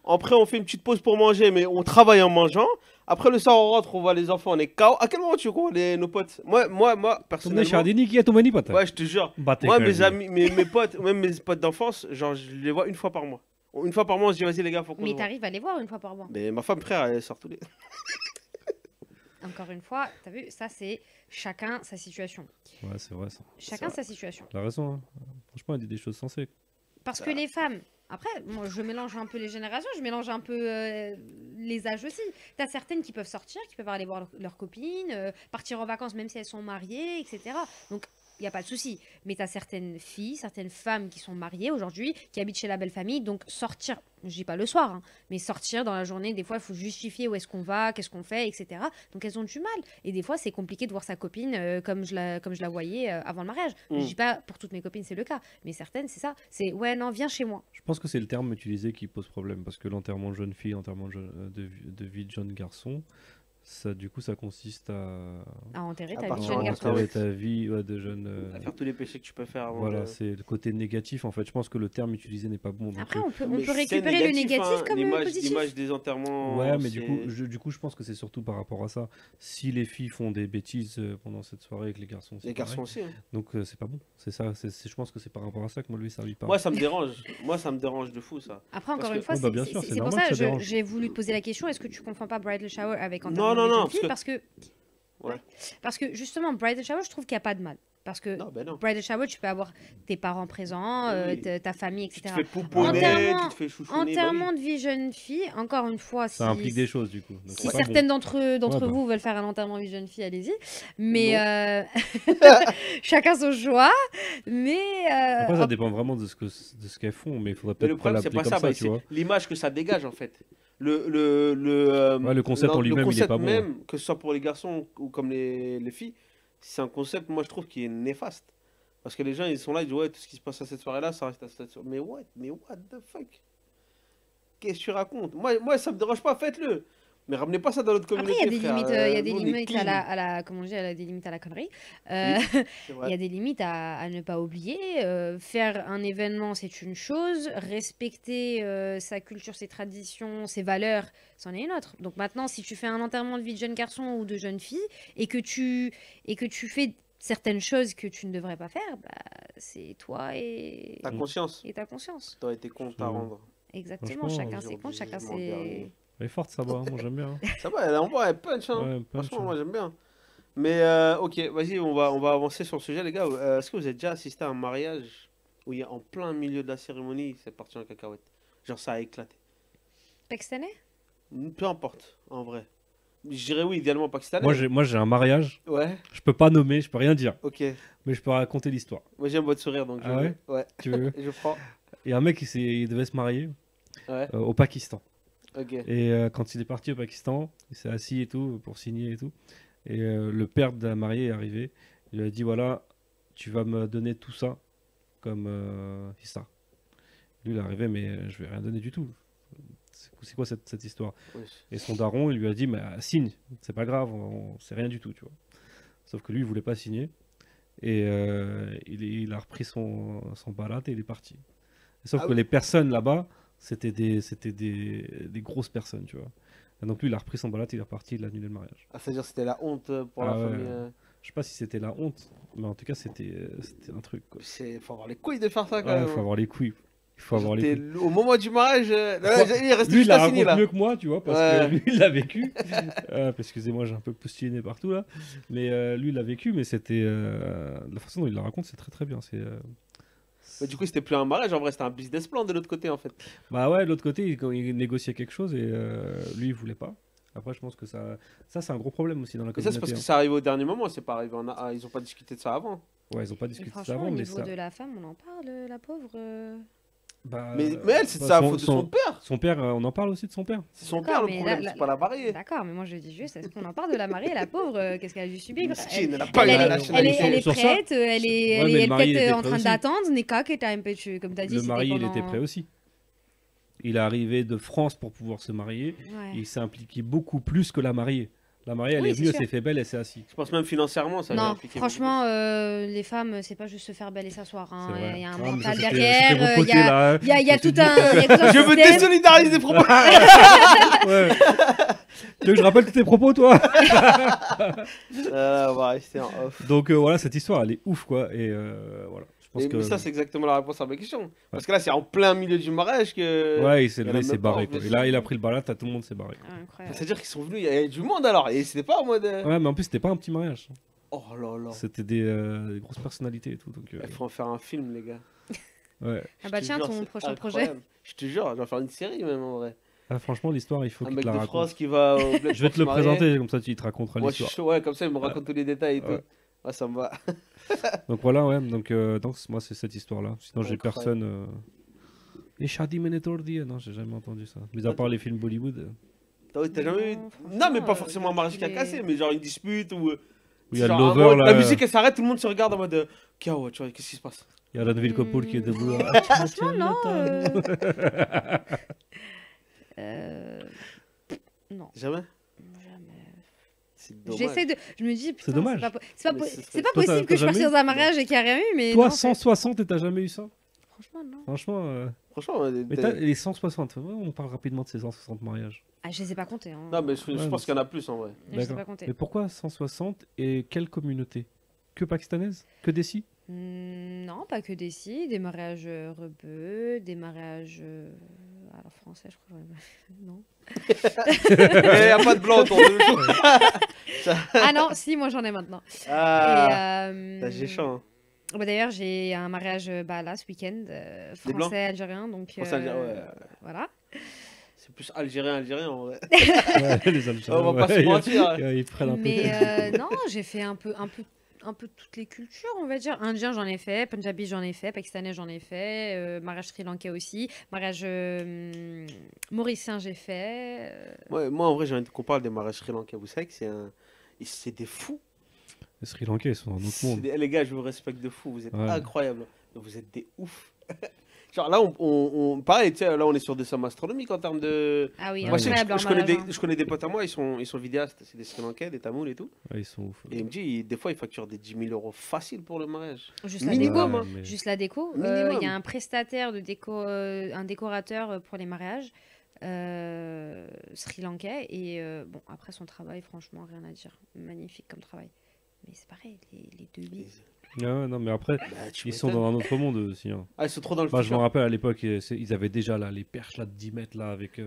Après, on fait une petite pause pour manger, mais on travaille en mangeant. Après, le soir, on rentre, on voit les enfants, on est KO. À quel moment tu vois nos potes? Moi, तुमने personnellement. शादी नहीं की है, तुम्हें नहीं पता? Ouais, je te jure. बातें Moi, कर mes रही है। amis, mes potes, même mes potes d'enfance, genre, je les vois une fois par mois. Une fois par mois, on se dit, vas-y, les gars, faut qu'on Mais se voit. t'arrives à les voir une fois par mois. Mais ma femme, frère, elle sort tous les. Encore une fois, t'as vu, ça c'est chacun sa situation. Ouais, c'est vrai ça. Chacun Ça. sa situation. T'as raison, hein. Franchement, elle dit des choses sensées. Parce que les femmes, après, moi je mélange un peu les générations, je mélange un peu les âges aussi. T'as certaines qui peuvent sortir, qui peuvent aller voir leurs copines, partir en vacances même si elles sont mariées, etc. Donc il n'y a pas de souci. Mais t'as certaines filles, certaines femmes qui sont mariées aujourd'hui, qui habitent chez la belle famille, donc sortir, je dis pas le soir, hein, mais sortir dans la journée, des fois il faut justifier où est-ce qu'on va, qu'est-ce qu'on fait, etc. Donc elles ont du mal. Et des fois c'est compliqué de voir sa copine comme je la voyais avant le mariage. Je dis pas pour toutes mes copines c'est le cas, mais certaines c'est ça. C'est ouais non viens chez moi. Je pense que c'est le terme utilisé qui pose problème parce que l'enterrement de jeune fille, enterrement de vie de jeune garçon, ça, du coup, ça consiste À enterrer À ta vie de partir jeune en garçon. enterrer ta vie de jeune. À faire tous les péchés que tu peux faire avant. Voilà, de- c'est le côté négatif en fait. Je pense que le terme utilisé n'est pas bon. Donc, Après on peut Mais c'est récupérer le négatif hein, comme le l'image, positif. l'image des enterrements. ouais, mais c'est- du coup, je pense que c'est surtout par rapport à ça. Si les filles font des bêtises pendant cette soirée avec les garçons, c'est Les garçons pareil. aussi. Hein. Donc c'est pas bon. C'est ça. Je pense que c'est par rapport à ça que moi lui ça lui parle. Moi, ça me dérange. Moi, ça me dérange de fou, ça. Après, encore Parce une que- fois, Ouais, bah, bien sûr, c'est c'est pour normal ça que que ça dérange. j'ai voulu te poser la question, est-ce que tu confonds pas bridal shower avec Non, enterrement non, de non, jeune fille parce Ouais. parce que justement, bridal shower, je trouve qu'il n'y a pas de mal. Parce que Non, ben non. bridal shower, tu peux avoir tes parents présents, Oui. ta famille, Tu te etc. fais pouponner, Enterrement- tu te fais chouchouner. bah Enterrement de vie jeune fille, encore une fois, Ça implique des choses du coup. Donc, si c'est pas certaines d'entre Ouais, bah. vous veulent faire un enterrement de vie jeune fille, allez-y. Mais Non. chacun son choix. Mais Après, ça dépend vraiment de ce qu'elles font, mais il faudrait Mais le peut-être pas problème, c'est l'appeler pas comme ça, ça, mais tu c'est vois. l'image que ça dégage, en fait. Le concept en lui-même, il est concept pas bon, même, que ce soit pour les garçons ou comme les filles, c'est un concept, moi, je trouve, qui est néfaste. Parce que les gens, ils sont là, ils disent, ouais, tout ce qui se passe à cette soirée-là, ça reste à cette soirée. Mais what the fuck? Qu'est-ce que tu racontes? Moi, ça me dérange pas, faites-le. Mais ramenez pas ça dans notre après, communauté, il y a des frère. limites, il y a des Nous, on est limites clean. comment on dit, des limites à la connerie. C'est Il vrai. y a des limites à ne pas oublier. Faire un événement, c'est une chose. Respecter sa culture, ses traditions, ses valeurs, c'en est une autre. Donc maintenant, si tu fais un enterrement de vie de jeune garçon ou de jeune fille et que tu fais certaines choses que tu ne devrais pas faire, bah, c'est toi et Ta conscience. ta conscience. T'aurais été compte à Ouais. rendre. Exactement, Franchement, chacun ses aujourd'hui, comptes, chacun je m'en ses... dernier. Elle est forte, ça va. Moi, j'aime bien. hein. Ça va, elle envoie, elle punch, hein. Ouais, punch, Franchement, hein. moi j'aime bien. Mais ok, vas-y, on va avancer sur le sujet, les gars. Est-ce que vous avez déjà assisté à un mariage où il y a en plein milieu de la cérémonie, c'est parti en cacahuète? Genre ça a éclaté. Pakistanais? Peu importe, en vrai. Je dirais oui, idéalement pakistanais. Moi, j'ai un mariage. Ouais, Je peux pas nommer, je peux rien dire, ok. mais je peux raconter l'histoire. Moi j'aime votre sourire, donc je Ah ouais veux. Ouais, Tu veux? je prends. Et un mec, il devait se marier Ouais, au Pakistan. ok. Et quand il est parti au Pakistan, il s'est assis et tout pour signer et tout. Et le père de la mariée est arrivé. Il lui a dit voilà, tu vas me donner tout ça comme ça. Lui, il est arrivé, mais je vais rien donner du tout. C'est quoi cette histoire? Ouais. Et son daron, il lui a dit, mais signe, c'est pas grave, c'est rien du tout, tu vois. Sauf que lui, il voulait pas signer. Et il a repris son balade et il est parti. Sauf Ah que oui. les personnes là-bas, c'était des grosses personnes, tu vois. Et donc lui, il a repris son balade, il est reparti, il a annulé le mariage. Ah, c'est-à-dire que c'était la honte pour la Ah ouais. famille. Je sais pas si c'était la honte, mais en tout cas, c'était un truc, quoi. Faut avoir les couilles de faire ça quand Ouais, même. il faut avoir les couilles. Il faut avoir les couilles. Au moment du mariage, il reste Lui, juste il la à signer raconte là. mieux que moi, tu vois, parce Ouais. que lui, il l'a vécu. Excusez-moi, j'ai un peu postillonné partout là. Mais lui, il l'a vécu, mais c'était. La façon dont il la raconte, c'est très très bien. Mais du coup, c'était plus un mariage, en vrai, c'était un business plan de l'autre côté en fait. Bah ouais, de l'autre côté, il négociait quelque chose et lui, il voulait pas. Après, je pense que ça c'est un gros problème aussi dans la Et ça, c'est communauté. parce que ça arrive au dernier moment, c'est pas arrivé ils ont pas discuté de ça avant. Hein. Ouais, ils ont pas Et discuté de ça franchement, avant, au mais niveau ça. de la femme, on en parle, la pauvre. Bah, Mais elle, c'est bah, ça, faute de son père. Son père, on en parle aussi de son père. C'est son D'accord, père le mais problème, là- c'est pas la mariée. D'accord, mais moi je dis juste, est-ce qu'on en parle de la mariée, la pauvre, qu'est-ce qu'elle a dû subir? Miskin, elle a pas eu Elle, la elle, nationalité. elle est Sur ça, prête, elle est, ouais, mais elle le est mari, il peut-être était en prêt train aussi. d'attendre, Nika, qui était un peu, comme tu as dit, Le c'était mari, il pendant... était prêt aussi. Il est arrivé de France pour pouvoir se marier. Ouais. Il s'est impliqué beaucoup plus que la mariée. La mariée, elle Oui, est c'est venue, elle sûr. s'est fait belle, elle s'est assise. Je pense même financièrement, ça lui a Non, impliqué franchement, les femmes, c'est pas juste se faire belle et s'asseoir. Hein. C'est vrai. Il y a un Ah, mais mental ça, c'était derrière, mon il côté, y a, là, hein. il y a Je te tout dis. un Je veux système. désolidariser des propos. Ouais. Tu veux que je rappelle tous tes propos, toi? On va rester en off. Donc voilà, cette histoire, elle est ouf, quoi. Et voilà. Je pense Mais que. ça, c'est exactement la réponse à ma question. Parce que là, c'est en plein milieu du mariage que. Ouais, il s'est il y en a levé, il s'est même pas, barré, en quoi. plus. Il a pris le balade, tout le monde s'est barré. Incroyable. C'est-à-dire qu'ils sont venus, il y avait du monde alors. Et c'était pas en mode. Ouais, mais en plus, c'était pas un petit mariage. Oh là là. C'était des grosses personnalités et tout. Donc, Il faut en faire un film, les gars. ouais. Ah bah Je te tiens, jure, ton c'est prochain projet. incroyable. Je te jure, je vais en faire une série même en vrai. Ah, franchement, l'histoire, il faut Un qu'il mec te la de raconte. France qui va au bled Je vais pour te le se marier. présenter, comme ça, tu te raconteras Moi, je suis l'histoire. chaud, ouais, comme ça, il me raconte tous les détails et tout. Ouais. Ouais, ça me va. Donc voilà, ouais. Donc moi, c'est cette histoire-là. Sinon, j'ai Incroyable. personne. Et Shadi Menetordi, non, j'ai jamais entendu ça. Mais à part les films Bollywood. T'as jamais eu. Non, Non, mais pas franchement, forcément un mariage qui a les- cassé, mais genre une dispute ou. Où il y a genre, Lover, en mode, là. La musique elle s'arrête, tout le monde se regarde en mode. Ciao, tu vois, qu'est-ce qui se passe? Il y a Ranveer Kapoor qui est debout. Franchement, non. Non, Jamais? jamais. C'est dommage. J'essaie de. Je me dis, putain, dommage. c'est Mais pas, ce serait- c'est pas Toi, possible t'as que je parte jamais eu dans un mariage et qu'il n'y a rien eu, mais. Toi, non, 160 et t'as jamais eu ça? Franchement, non. Franchement. Franchement, Mais les 160, on parle rapidement de ces 160 mariages. Ah, je les ai pas comptés. Hein. Non, mais je Ouais, pense qu'il y en a plus en vrai. Je les ai D'accord. pas comptés. Mais pourquoi 160 et quelle communauté? Que pakistanaise? Que Dessi? Non, pas que des mariages rebeux, des mariages. Alors français, je crois. Non. Il n'y a pas de blanc autour de nous. Ah non, si, moi j'en ai maintenant. Ah, Et, t'as géchant. Hein. bah, d'ailleurs, j'ai un mariage là ce week-end, Des Blancs français-algérien, donc Français, algérien, ouais. voilà. C'est plus algérien en vrai. Ouais, les Algériens, On va pas ouais, se mentir. ils prennent un peu. Mais non, j'ai fait un peu toutes les cultures, on va dire. Indien, j'en ai fait, Punjabi, j'en ai fait, pakistanais, j'en ai fait, mariage sri-lankais aussi, mariage mauricien, j'ai fait. Ouais, moi en vrai, j'ai envie qu'on parle des mariages sri-lankais. Vous savez que c'est des fous. Les Sri Lankais, ils sont dans un autre monde. Les gars, je vous respecte de fou. Vous êtes Ouais. incroyables. Vous êtes des oufs. Genre là, pareil, tu sais, là, on est sur des sommes astronomiques en termes de. Ah oui, Moi, je, sais que incroyable, je leur connais mariage, je connais des potes à moi, ils sont vidéastes, c'est des Sri Lankais, des Tamouls et tout. Ouais, ils sont ouf. Et il me dit, des fois, ils facturent des 10 000 euros facile pour le mariage. hein. Juste la Minimum, déco. hein. mais- Juste la déco. Minimum. Il y a un prestataire de déco, un décorateur pour les mariages sri-lankais. Et bon, après son travail, franchement, rien à dire. Magnifique comme travail. Mais c'est pareil, les devis. Ouais, non, mais après, Bah, tu ils sont m'étonnes. dans un autre monde aussi. Hein. Ah, ils sont trop dans le Moi, je me futur. rappelle à l'époque, ils avaient déjà là, les perches là, de 10 mètres là, avec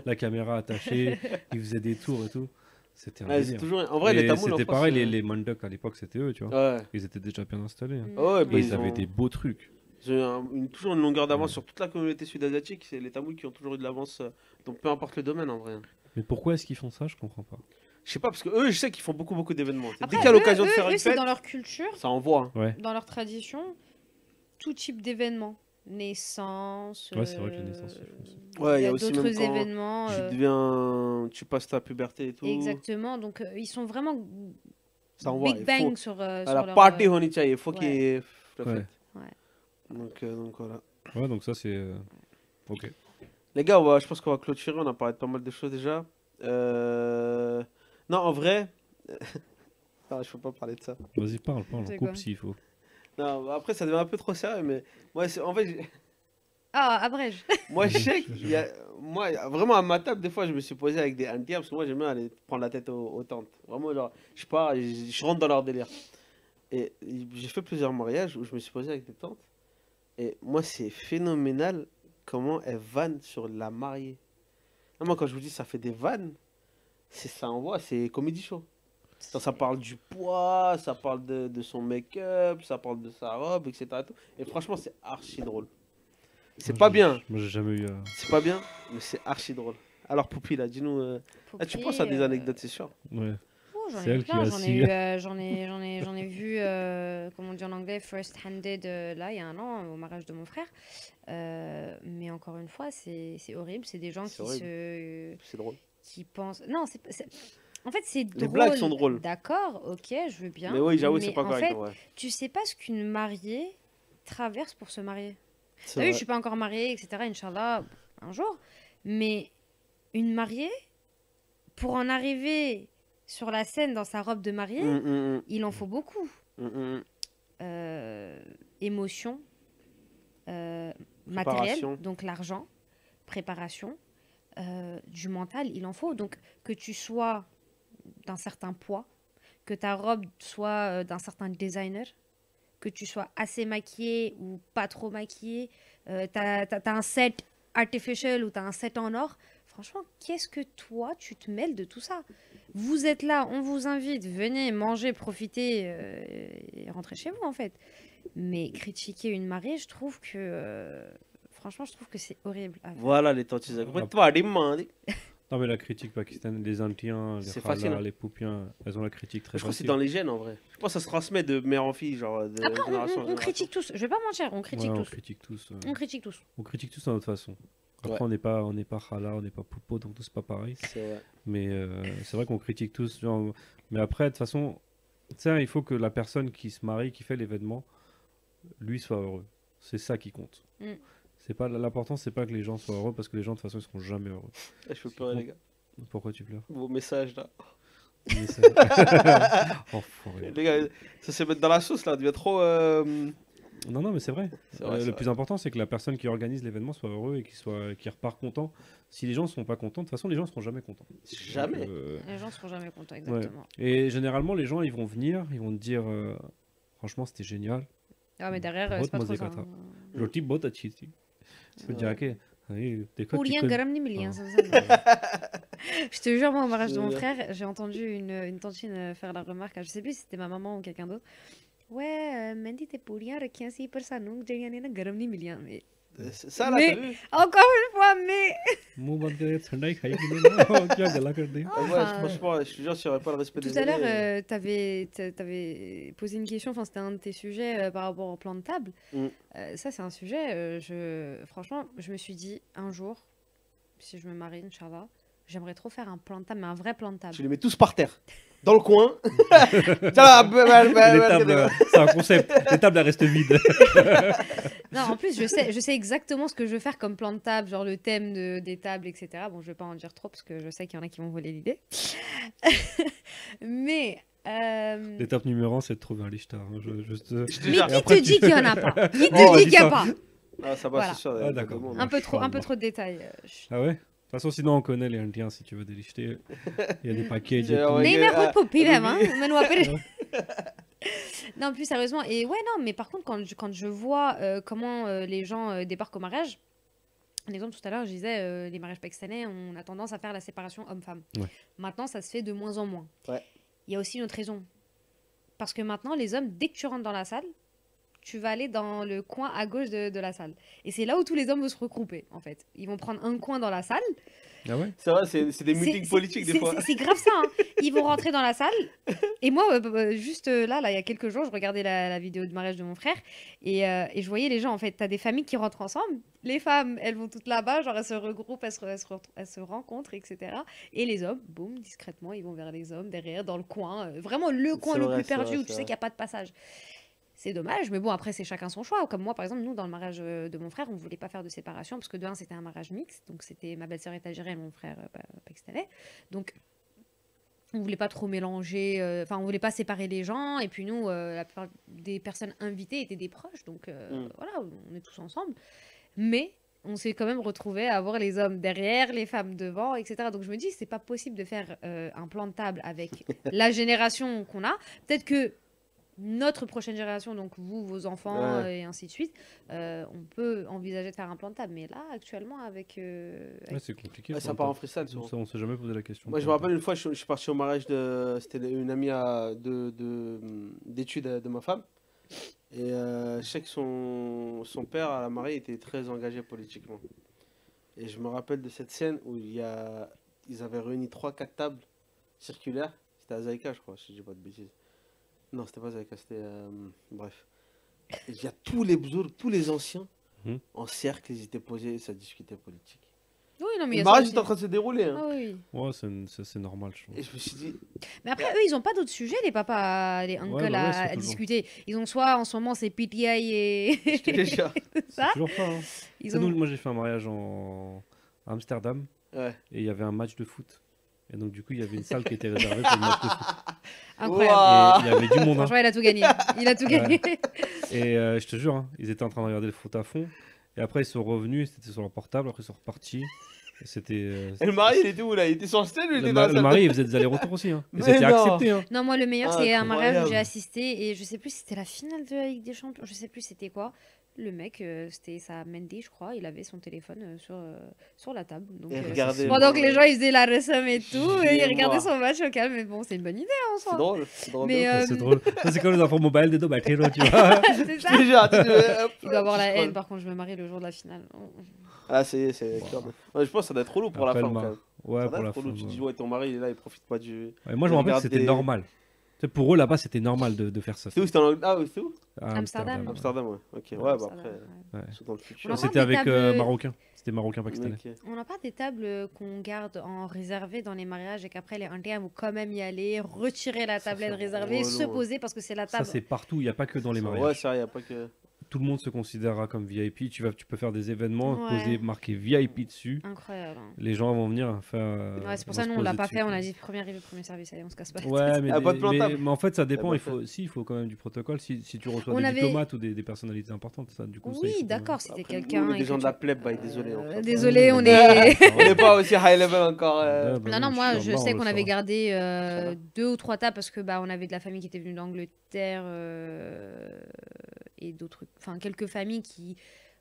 la caméra attachée. Ils faisaient des tours et tout. C'était un Ouais, c'est délire. toujours... En vrai, Et les Tamouls, en c'était France, pareil, les Manduk à l'époque, c'était eux, tu vois. Ouais. Ils étaient déjà bien installés. Hein. Ouais, bah, Et ils ils avaient ont- des beaux trucs. Ils ont toujours une longueur d'avance Ouais. sur toute la communauté sud-asiatique. C'est les Tamouls qui ont toujours eu de l'avance. Donc peu importe le domaine en vrai. Mais pourquoi est-ce qu'ils font ça? Je comprends pas. Je sais pas, parce que eux, je sais qu'ils font beaucoup d'événements. Dès Après, qu'il y a l'occasion de faire eux, une c'est fête, dans leur culture, ça envoie. Hein. Ouais. dans leur tradition, tout type d'événements. Naissance. Ouais, c'est vrai que les naissances, ils font ça. Ouais, il y a aussi d'autres même quand événements. tu passes ta puberté et tout. Exactement. Donc, ils sont vraiment Ça envoie. Big Il Bang faut... sur, À sur la leur, party, on y tient, il faut ouais. qu'il y ait la Ouais. fête. Ouais. Donc voilà. Ouais, donc ça, c'est Ok. Les gars, je pense qu'on va clôturer. On a parlé de pas mal de choses déjà. Non, en vrai. Non, je peux pas parler de ça. Vas-y, parle, on C'est coupe quoi? s'il faut. Non, après, ça devient un peu trop sérieux, mais moi, en fait, Ah, abrège. moi, je Vas-y, sais qu'il y a. Moi, vraiment, à ma table, des fois, je me suis posé avec des Indiens parce que moi, j'aime bien aller prendre la tête aux tantes. Vraiment, genre, je pars, je rentre dans leur délire. Et j'ai fait plusieurs mariages où je me suis posé avec des tantes. Et moi, c'est phénoménal comment elles vannent sur la mariée. Non, moi, quand je vous dis ça fait des vannes, ça envoie, c'est comédie show. Ça parle du poids, ça parle de son make-up, ça parle de sa robe, etc. Et, tout. Et franchement, c'est archi drôle. C'est Moi, pas bien, Moi, j'ai jamais eu. c'est pas bien, mais c'est archi drôle. Alors, Poupi, là, dis-nous. Ah, tu penses à des anecdotes, c'est sûr. Ouais. Oh, j'en C'est ai elle eu qui plein, a j'en ai su. eu, j'en ai vu, comment on dit en anglais, first-handed, là, il y a un an, au mariage de mon frère. Mais encore une fois, c'est horrible, c'est des gens C'est qui horrible. C'est drôle. qui pensent... Non, en fait, c'est Les blagues sont drôle, drôles. d'accord, ok, je veux bien. Mais oui, j'avoue, c'est Mais pas en correct. fait, Ouais. tu sais pas ce qu'une mariée traverse pour se marier. C'est T'as vu, je vrai. suis pas encore mariée, etc., Inch'Allah, un jour. Mais une mariée, pour en arriver sur la scène dans sa robe de mariée, il en faut beaucoup. Émotion, matériel, Préparation. donc l'argent, préparation, du mental, il en faut. Donc que tu sois d'un certain poids, que ta robe soit d'un certain designer, que tu sois assez maquillée ou pas trop maquillée, t'as un set artificial ou t'as un set en or. Franchement, qu'est-ce que toi, tu te mêles de tout ça? Vous êtes là, on vous invite, venez manger, profiter et rentrer chez vous en fait. Mais critiquer une mariée, je trouve que... franchement, je trouve que c'est horrible à faire. Voilà les tantes, ils ont toi, demandé. Non, mais la critique pakistanaise, les Indiens, les C'est Khalas, facile, hein. les Poupiens, elles ont la critique très Je crois que c'est facile. dans les gènes en vrai. Je pense que ça se transmet de mère en fille, genre de Après, génération en on génération. critique tous. Je vais pas mentir, on Ouais, critique on tous. critique tous. On critique tous. On critique tous à notre façon. Après, Ouais. on n'est pas Khala, on n'est pas Poupo, donc c'est pas pareil. C'est vrai. Mais c'est vrai qu'on critique tous. Genre, mais après, de toute façon, tu sais, il faut que la personne qui se marie, qui fait l'événement, lui soit heureux. C'est ça qui compte. Mm. C'est pas l'important, c'est pas que les gens soient heureux parce que les gens de toute façon ils seront jamais heureux. Je peux pleurer, les gars. Pourquoi tu pleures? Vos messages là. Mais ça- Enfoiré. Les gars, ça se met dans la sauce là, devient trop. Non, mais c'est vrai. C'est vrai, c'est Le vrai. plus important, c'est que la personne qui organise l'événement soit heureux et qu'il repart content. Si les gens ne sont pas contents, de toute façon, les gens ne seront jamais contents. Jamais. Donc, Les gens seront jamais contents, ouais. exactement. Et généralement, les gens, ils vont venir, ils vont te dire franchement, c'était génial. Ah, mais derrière, बहुत c'est pas trop मजे ça. का था। रोटी बहुत अच्छी थी. फिर जाके अरे देखो Poulien, chicken- garam ni million, Ah. ça, ça. Je te jure, moi, au mariage de mon Ouais. frère, j'ai entendu une tantine faire la remarque, je sais plus si c'était ma maman ou quelqu'un d'autre. Ouais, Mandy, t'es Poulien, requin, si, pour ça, non, j'ai gagné un garam ni million. Mais Ça là, Mais- t'as vu? encore une fois, mais. मुंह बंद करे ठंडा ही खाई कि नहीं ना क्या गला कर दी Ouais, Enfin, franchement, je te jure, s'il n'y aurait pas le respect Tout des à l'heure, aînés, t'avais posé une question, enfin c'était un de tes sujets par rapport au plan de table. Mm. Ça c'est un sujet, franchement, je me suis dit un jour, si je me marie, Inch'Allah, j'aimerais trop faire un plan de table, mais un vrai plan de table. tu les mets tous par terre. Dans le coin. Tiens, Les tables, c'est un concept. Les tables, elles restent vides. Non, en plus, je sais exactement ce que je veux faire comme plan de table, genre le thème des tables, etc. Bon, je vais pas en dire trop parce que je sais qu'il y en a qui vont voler l'idée. Mais. L'étape numéro 1, c'est de trouver un lichtar. hein. Je te Mais jure. qui après, te dit qu'il y en a pas? Qui te Oh, dit dis qu'il y a ça. pas? Ah, ça va, Voilà. c'est sûr. Ah, d'accord. Bon, Un peu trop Inch'Allah. de détails. Ah ouais? De toute façon, sinon, on connaît les Indiens si tu veux des lichtés. Il y a des packages et J'ai tout. envoyé- Mais il ah, me puis même, hein. Ruby. Mais nous appelle. Non, plus sérieusement. Et ouais, non, mais par contre, quand je vois comment les gens débarquent au mariage, un exemple tout à l'heure, je disais, les mariages pakistanais, on a tendance à faire la séparation homme-femme. Ouais. Maintenant, ça se fait de moins en moins. Ouais. Il y a aussi une autre raison. Parce que maintenant, les hommes, dès que tu rentres dans la salle, tu vas aller dans le coin à gauche de la salle. Et c'est là où tous les hommes vont se regrouper, en fait. Ils vont prendre un coin dans la salle. Ah ouais? C'est vrai, c'est des meetings politiques des fois. C'est grave ça. Hein. Ils vont rentrer dans la salle. Et moi, juste là, il y a quelques jours, je regardais la vidéo de mariage de mon frère et je voyais les gens. En fait, t'as des familles qui rentrent ensemble. Les femmes, elles vont toutes là-bas, genre elles se regroupent, elles se rencontrent, etc. Et les hommes, boum, discrètement, ils vont vers les hommes derrière, dans le coin. Vraiment le coin C'est le vrai, plus c'est perdu vrai, où tu c'est sais vrai. qu'il n'y a pas de passage. C'est dommage, mais bon, après, c'est chacun son choix. Comme moi, par exemple, nous, dans le mariage de mon frère, on ne voulait pas faire de séparation parce que de un, c'était un mariage mixte. Donc, c'était ma belle-sœur est algérienne, mon frère pakistanais. Donc, on voulait pas trop mélanger, enfin, on voulait pas séparer les gens. Et puis, nous, la plupart des personnes invitées étaient des proches. Donc, voilà, on est tous ensemble. Mais on s'est quand même retrouvés à avoir les hommes derrière, les femmes devant, etc. Donc, je me dis, c'est pas possible de faire un plan de table avec la génération qu'on a. Peut-être que notre prochaine génération, donc vous, vos enfants, Ouais. et ainsi de suite, on peut envisager de faire un plan de table. Mais là, actuellement, avec... Ouais, c'est compliqué. Ouais, ça, ça part en freestyle, souvent. on s'est jamais posé la question. Moi, je me rappelle une fois, je suis parti au mariage de. C'était une amie d'études de ma femme. Et je sais que son père, à la mariée, était très engagé politiquement. Et je me rappelle de cette scène où ils avaient réuni 3-4 tables circulaires. C'était à Zaïka, je crois, si je dis pas de bêtises. Non, c'était pas Zaïka, c'était. Bref. Et il y a tous les bzours, tous les anciens, Mhm. en cercle, ils étaient posés, ça discutait politique. Oui, non, mais il y Le a ça mariage aussi. était en train de se dérouler. Hein. Ah oui. Ouais, c'est normal, je trouve. Et je me suis dit, Mais après, eux, ils ont pas d'autres sujets, les papas, les uncles, Ouais, bah ouais, c'est à toujours- discuter. Ils ont soit, en ce moment, c'est PTI et... je te le jure. ça. C'est toujours ça. Hein. Ils Tu sais, ont... moi, j'ai fait un mariage à Amsterdam Ouais. et il y avait un match de foot. Et donc, du coup, il y avait une salle qui était réservée pour le match de foot. Incroyable. Ouah. Et il y avait du monde. Hein. Franchement, il a tout gagné. Il a tout gagné. Et je te jure, hein, ils étaient en train de regarder le foot à fond. Et après, ils sont revenus, c'était sur leur portable. Après, ils sont repartis. Et c'était. Et le mari, il était où là? Il était sur le scène ou il était dans la Le salle? mari, il faisait des allers-retours aussi. Hein. Et Mais c'était non. accepté. Hein. Non, moi, le meilleur, c'est un mariage où j'ai Incroyable. assisté et je sais plus si c'était la finale de la Ligue des Champions. Je sais plus c'était quoi. Le mec, c'était sa Mendy, je crois. Il avait son téléphone sur la table. Donc, Et regardez. pendant que les gens ils faisaient la resum et tout, et ils J'ai regardaient moi. son match au calme. Mais bon, c'est une bonne idée en C'est soi. drôle. C'est drôle. Mais, de ouf. C'est drôle. Ça, c'est comme les enfants mobile des deux bâtiments, tu vois. C'est Je ça. te jure, hop, Il doit avoir tu la scrolles. haine. Par contre, je me marie le jour de la finale. Ah, c'est clair. Ouais, je pense que ça doit être relou pour Après, la le femme. mar- Quand même. Ouais, Ça doit pour être la relou. femme. Tu te dis, Ouais. ouais, ton mari, il est là, il profite pas du. Ouais, moi, je me rappelle que c'était Regarder- normal. Tu sais, pour eux, là-bas, c'était normal de faire ça. C'était où? C'était en Ah, oui, c'était où? À Amsterdam. ouais. Amsterdam, ouais. Ok, ouais, bah après, Ouais. c'est dans le futur. On en C'était parle des avec tables- Marocains. C'était Marocain-Pakistanais. Ok. On n'a pas des tables qu'on garde en réservé dans les mariages et qu'après les Indiens vont quand même y aller, retirer la Ça, tablette c'est réservée, relou, se hein. poser parce que c'est la Ça, table. c'est partout. Il n'y a pas que dans les Ouais, mariages. c'est vrai, y a pas que. Tout le monde se considérera comme VIP. Tu peux faire des événements, Ouais. poser, marquer VIP dessus. Incroyable. Hein. Les gens vont venir faire. Ouais, c'est pour vont ça se nous on l'a poser pas dessus, fait, on quoi. a dit premier arrivé, premier service, allez on se casse pas. la Ouais, tête. mais, Ah, pas de plantable. mais en fait, ça dépend. pas Il faut quand même du protocole. Si tu reçois On des avait- diplomates ou des personnalités importantes, ça, du coup, ça, il Oui, faut quand même. d'accord, c'était Après, quelqu'un. nous, et des gens que de la tu- plèbe, bah, désolé. on fait pas. Désolé, on Ouais, est. On n'est pas aussi high level encore. Ouais, bah Non, non, moi je Inch'Allah, sais on qu'on le avait saura. gardé Inch'Allah. 2 ou 3 tables parce que bah on avait de la famille qui était venue d'Angleterre et d'autres, enfin quelques familles qui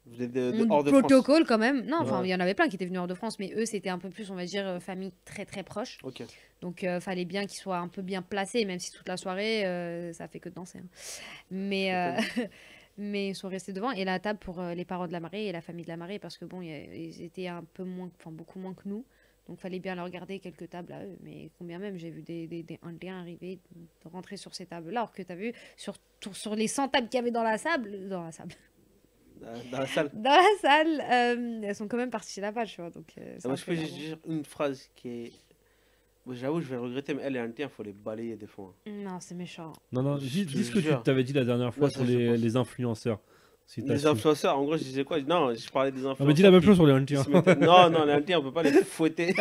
Vous êtes de ont hors du de France. protocole quand même. Non, enfin Ouais. il y en avait plein qui étaient venus hors de France, mais eux c'était un peu plus, on va dire, famille très très proche. Ok. Donc fallait bien qu'ils soient un peu bien placés, même si toute la soirée ça fait que de danser. Hein. Mais mais ils sont restés devant et la table pour les parents de la mariée et la famille de la mariée parce que bon ils étaient un peu moins, enfin beaucoup moins que nous. Donc fallait bien leur garder quelques tables à eux. Mais combien même, j'ai vu des Indiens arriver, de rentrer sur ces tables-là, alors que tu as vu sur les 100 tables qu'il y avait dans la salle, Dans la salle. dans la salle, elles sont quand même parties là-bas, tu vois. Donc c'est Moi, un je peu peux juste énervant. dire une phrase qui est. Bon, j'avoue, je vais le regretter, mais elle est indienne, il faut les balayer des fois. Non, c'est méchant. Non, non, Je dis ce te que tu jure. t'avais dit la dernière fois Non, ça, sur je pense. les influenceurs. Si Les t'assumes. influenceurs, en gros, je disais quoi? Non, je parlais des influenceurs. On m'a dit la même qui- chose sur les qui Huntiens. se mettaient- Non, non, les indiens, on peut pas les fouetter.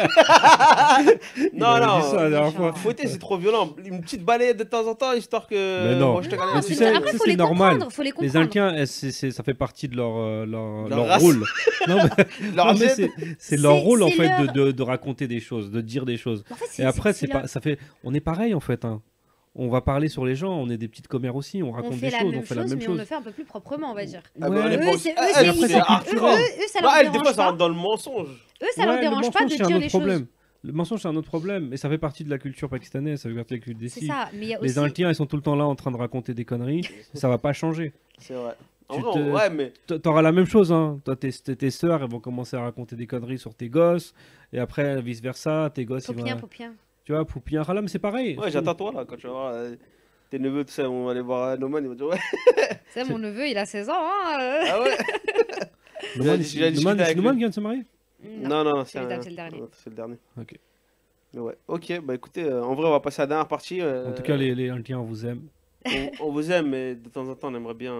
non, avait non. dit ça la dernière méchant. fois. Fouetter, c'est trop violent. Une petite balayette de temps en temps, histoire que. Mais non. Moi, je te connais. Mais tu sais, Après, ça, faut c'est les normal. comprendre, faut les Les comprendre. Indiens, ça fait partie de leur Leur race. rôle. Non, mais, Leur non, mais gène. c'est leur C'est- rôle en c'est fait leur- de raconter des choses, de dire des choses. En fait, Et après, c'est leur- pas, ça fait, on est pareil en fait. Hein. On va parler sur les gens, on est des petites commères aussi, on on raconte fait des la choses, même on fait la même mais on chose. le fait un peu plus proprement, on va dire. Ah, bah, Ouais. on est pas Eux, aussi- c'est- eux, Ah, c'est- et après, ils c'est sont- hardcore. eux, ça Non, leur elle, des dérange fois, ça pas. rentre dans le mensonge. Eux, ça leur Ouais, dérange pas de c'est un dire autre les choses. problème. Le mensonge, c'est un autre problème, mais ça fait partie de la culture pakistanaise, ça fait partie de la culture des C'est Sikhs. ça, mais il y a Les aussi... Indiens, ils sont tout le temps là en train de raconter des conneries, ça va pas changer. C'est vrai. En Tu vrai, te- ouais, mais. T'auras la même chose, hein. Toi, tes sœurs, elles vont commencer à raconter des conneries sur tes gosses, et après, vice versa, tes gosses, ils Poupien, vont. poupien. Tu vois, Poupien, Khalam, c'est pareil. Ouais, j'attends toi là, quand tu vas voir tes neveux, tout ça, on va aller voir Noman, ils vont dire ouais. C'est mon neveu, il a 16 ans. Hein, Ah ouais. Nouman, J'ai discuté avec Nouman lui. vient de se marier. Non, non, C'est le dernier. C'est le dernier. Ok. Mais ouais. Ok, bah écoutez, en vrai, on va passer à la dernière partie. En tout cas, les Indiens, on vous aime. On vous aime, mais de temps en temps, on aimerait bien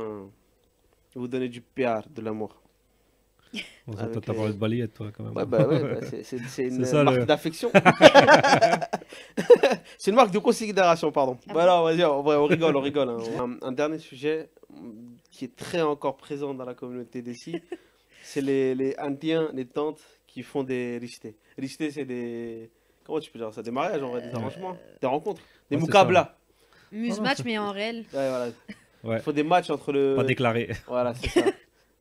vous donner du PR, de l'amour. Bon, ça, Avec t'as parlé de balayette, toi, quand même. C'est une ça, marque le- d'affection. C'est une marque de considération, pardon. Ah Bah alors, vas-y, en vrai, on rigole. Hein. Un dernier sujet qui est très encore présent dans la communauté d'ici, c'est les Indiens, les tantes qui font des rishtés. Rishtés, c'est des... Comment tu peux dire ça? Des mariages, en vrai, des arrangements, des rencontres, des Ouais, c'est mukabla. Muse-match, mais en réel. Ouais, voilà. Ouais, Il faut des matchs entre le... pas déclaré. Voilà, c'est ça.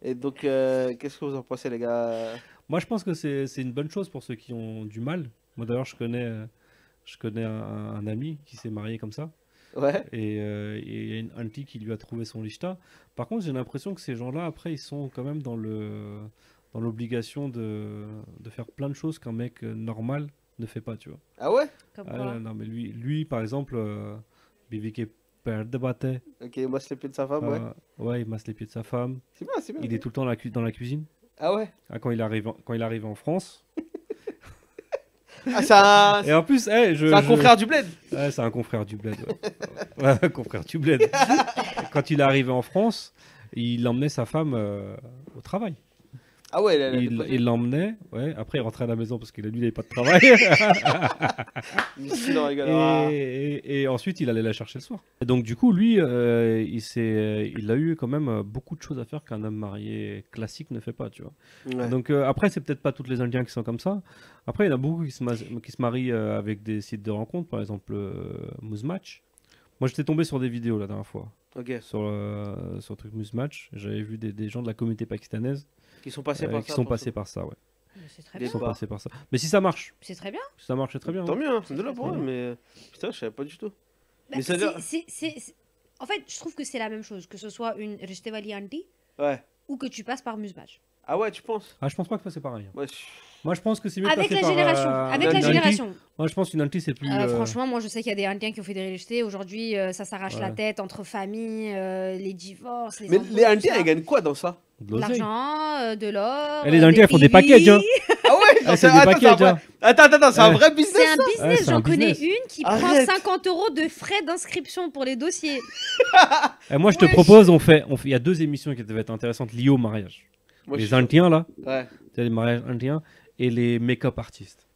Et donc, qu'est-ce que vous en pensez, les gars? Moi, je pense que c'est une bonne chose pour ceux qui ont du mal. Moi, d'ailleurs, je connais un ami qui s'est marié comme ça. Ouais. Et il y a une auntie qui lui a trouvé son lishta. Par contre, j'ai l'impression que ces gens-là, après, ils sont quand même dans l'obligation de faire plein de choses qu'un mec normal ne fait pas, tu vois. Ah ouais? Comme Ah, quoi. non, mais lui par exemple, Bivik est père de bâtet. Ok, moi, je les pieds de sa femme, ouais. Ouais, il masse les pieds de sa femme. C'est bien, c'est bien. Il est tout le temps dans la cuisine. Ah ouais? Ah, quand il arrive en France. Ah, c'est un... Et en plus, c'est un confrère du bled. Ouais, c'est un confrère du bled. Ouais, ouais, un confrère du bled. Quand il est arrivé en France, il emmenait sa femme au travail. Ah ouais, elle a Il l'emmenait, ouais. Après, il rentrait à la maison parce qu'il lui, il n'avait pas de travail. Miskin, on rigole. Ah. Et ensuite, il allait la chercher le soir. Et donc, du coup, lui, il a eu quand même beaucoup de choses à faire qu'un homme marié classique ne fait pas, tu vois. Ouais. Donc, après, c'est peut-être pas tous les Indiens qui sont comme ça. Après, il y en a beaucoup qui se marient avec des sites de rencontres, par exemple Muzmatch. Moi, j'étais tombé sur des vidéos la dernière fois, Ok. sur le truc Muzmatch. J'avais vu des gens de la communauté pakistanaise Qui sont passés par qui ça. sont pour passés ça. par ça, ouais. Mais c'est très Des Ils bien. sont Bah. passés par ça. Mais si ça marche, C'est très bien. si ça marche, c'est très bien. Tant hein. mieux, hein. C'est de là pour Ouais. eux, mais putain, je savais pas du tout. Bah, Mais c'est-à-dire- En fait, je trouve que c'est la même chose, que ce soit une Rishtewali Auntie Ouais. ou que tu passes par Muse-match. Ah ouais, tu penses? Ah, je pense pas que c'est pareil. Hein. Ouais. Moi, je pense que c'est mieux de Avec passer la par, génération. Avec une la auntie. génération. Moi, je pense qu'une auntie, c'est plus. Franchement, moi je sais qu'il y a des Indiens qui ont fait des rejetés. Aujourd'hui, ça s'arrache la Ouais. tête entre familles, les divorces, les Mais embrouilles, les tout Indiens, ça. ils gagnent quoi dans ça? de De l'oseille. l'argent, de l'or. Et les Indiens, ils font des PV. packages, hein. Ah ouais, genre, Ah, c'est des attends, packages, c'est un vrai- hein. attends, c'est un Ouais. vrai C'est business. un Ouais, business, c'est un j'en connais business. une qui Arrête. prend 50 € de frais d'inscription pour les dossiers. Et moi, je te Wesh. propose, il y a 2 émissions qui devaient être intéressantes liées au mariage. Moi, je Les suis chaud. Indiens, là, Ouais. c'est les mariages indiens, et les make-up artistes.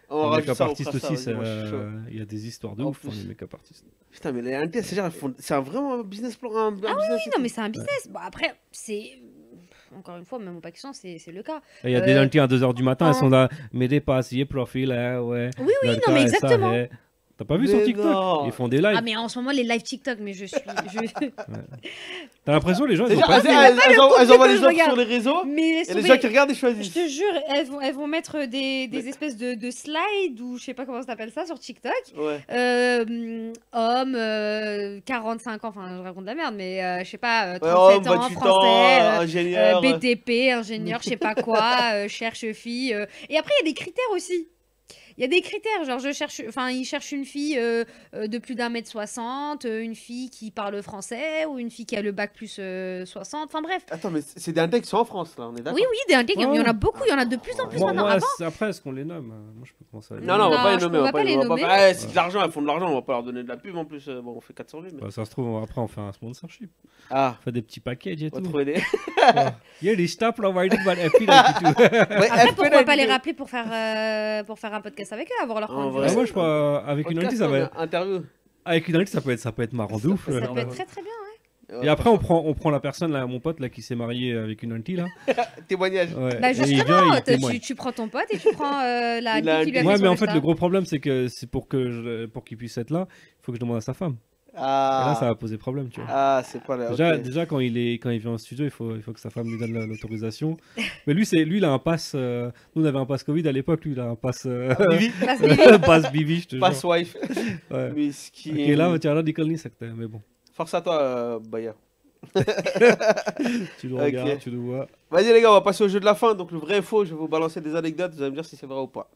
On Les rajoute make-up ça, on artistes fera ça, aussi, vas-y, moi, je suis chaud. il y a des histoires de En ouf, plus. les make-up artistes. Putain, mais les Indiens, c'est genre, c'est un vraiment un business plan. Un business Oui, non, mais c'est un business. Bon, après, c'est. Encore une fois, même au Pakistan, c'est le cas. Et il y a des Indiens à 2h du matin, en- elles sont là, mais des passiers, profil, ouais. Oui, oui, Ladka, non, mais ça, exactement. ouais. T'as pas vu Mais sur TikTok? non. Ils font des lives. Ah, mais en ce moment, les live TikTok, mais je suis. T'as l'impression les gens, ils C'est ont genre, pas elles envoient les je offres regarde. sur les réseaux. Mais laisse Et les tomber. gens qui regardent, ils Je choisissent. te jure, elles vont mettre des Mais- espèces de slides ou je sais pas comment ça s'appelle ça sur TikTok. Ouais. Homme, 45 ans, enfin je raconte de la merde, mais je sais pas, Ouais, 37 ans, 28 français, ans, ingénieur. BTP, ingénieur, je sais pas quoi, cherche fille. Et après, il y a des critères aussi. Il y a des critères, genre il cherche une fille de plus d'1m60, une fille qui parle français ou une fille qui a le bac plus 60, enfin bref. Attends, mais c'est des Indiens qui sont en France, là, on est d'accord? Oui, oui, des Indiens, il y en Ouais. a beaucoup, il y en a de plus en plus maintenant. Avant, Après, est-ce qu'on les nomme? Moi, je peux commencer à les Non, non, on va Non, pas les je nommer. pourrais pas les nommer. Ouais, c'est de l'argent, elles font de l'argent, on va pas leur donner de la pub en plus. Bon, on fait 400 vues. Mais... Bah, ça se trouve, après, on fait un sponsorship. Ah, On fait des petits packages et on va tout. trouver des. Yeah, les stars provided by FP92. Ouais, Après, FP92. pourquoi pas les rappeler pour faire un podcast avec eux, avoir leur point de vue vrai. Ah, aussi. moi, je crois, avec une Podcast, auntie, ça va être... interview. Avec une auntie, ça peut être marrant de ouf. Ça peut être très très bien. Et après, on prend la personne, là, mon pote, là, qui s'est marié avec une auntie, là. Témoignage. Ouais. Bah Et il justement, vient, il témoigne. tu prends ton pote et tu prends la Il a vie qui lui a un- fait Ouais, son mais en fait, Insta. le gros problème, c'est que c'est pour qu'il puisse être là, il faut que je demande à sa femme. Et là, ça Ah, va poser problème, tu vois. ah c'est pas là. Déjà, quand il vient en studio, il faut que sa femme lui donne l'autorisation. Mais lui, il a un pass. Nous, on avait un pass Covid à l'époque. Lui, il a un pass. Bibi, Passe des- pass Bibi, je te pas jure. wife. Ouais. Miskin. Ok, là, tu as l'air d'école mais bon. Force à toi, Baya. Tu le Ok. regardes, tu le vois. Vas-y, les gars, on va passer au jeu de la fin. Donc, le vrai et faux, je vais vous balancer des anecdotes. Vous allez me dire si c'est vrai ou pas.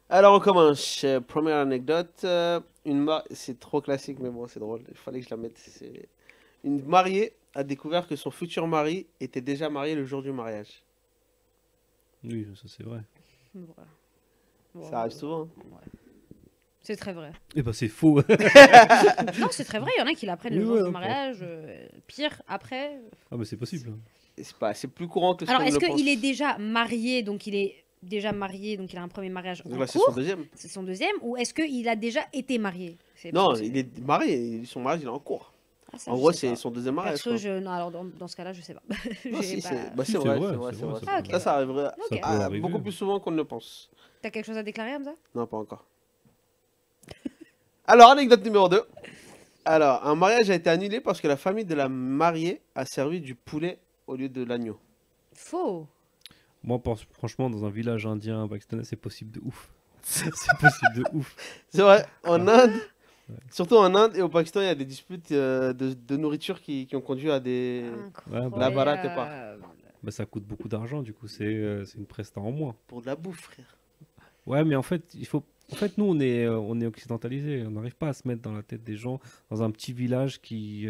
Alors, on commence. Première anecdote. C'est trop classique, mais bon, c'est drôle. Il fallait que je la mette. Une mariée a découvert que son futur mari était déjà marié le jour du mariage. Oui, ça c'est vrai. Voilà. Bon, Ça arrive souvent. Hein. ouais. C'est très vrai. Eh ben c'est faux. Non, c'est très vrai. Il y en a qui l'apprennent le Oui, jour ouais, du ok. mariage. Pire, après. Ah mais c'est possible. C'est plus courant que ce Alors, qu'on est-ce le pense. qu'il est déjà marié, donc il est déjà marié, donc il a un premier mariage en Donc là, c'est son cours, deuxième. c'est son deuxième, ou est-ce qu'il a déjà été marié? Non, Parce que il est marié. Son mariage, il est en cours. Ah, ça, En je gros, sais c'est pas. son deuxième mariage. Perso, quoi. non, alors dans ce cas-là, je sais pas. Non, J'ai si, pas- c'est bah, Si, c'est c'est vrai, vrai, c'est vrai, c'est c'est vrai, vrai. ça Ah, ok. Ça, ça arriverait Ok. peut arriver. beaucoup plus souvent qu'on ne le pense. T'as quelque chose à déclarer, Hamza? Non, pas encore. Alors, anecdote numéro 2. Alors, un mariage a été annulé parce que la famille de la mariée a servi du poulet au lieu de l'agneau. Faux. Moi franchement dans un village indien pakistanais c'est possible de ouf. C'est possible de ouf. C'est vrai, en Inde, surtout en Inde et au Pakistan, il y a des disputes de nourriture qui ont conduit à des... Incroyable. La baraque est pas. Bah ça coûte beaucoup d'argent du coup c'est une presta en moins. Pour de la bouffe, frère. Ouais mais en fait nous on est occidentalisés, on n'arrive pas à se mettre dans la tête des gens dans un petit village qui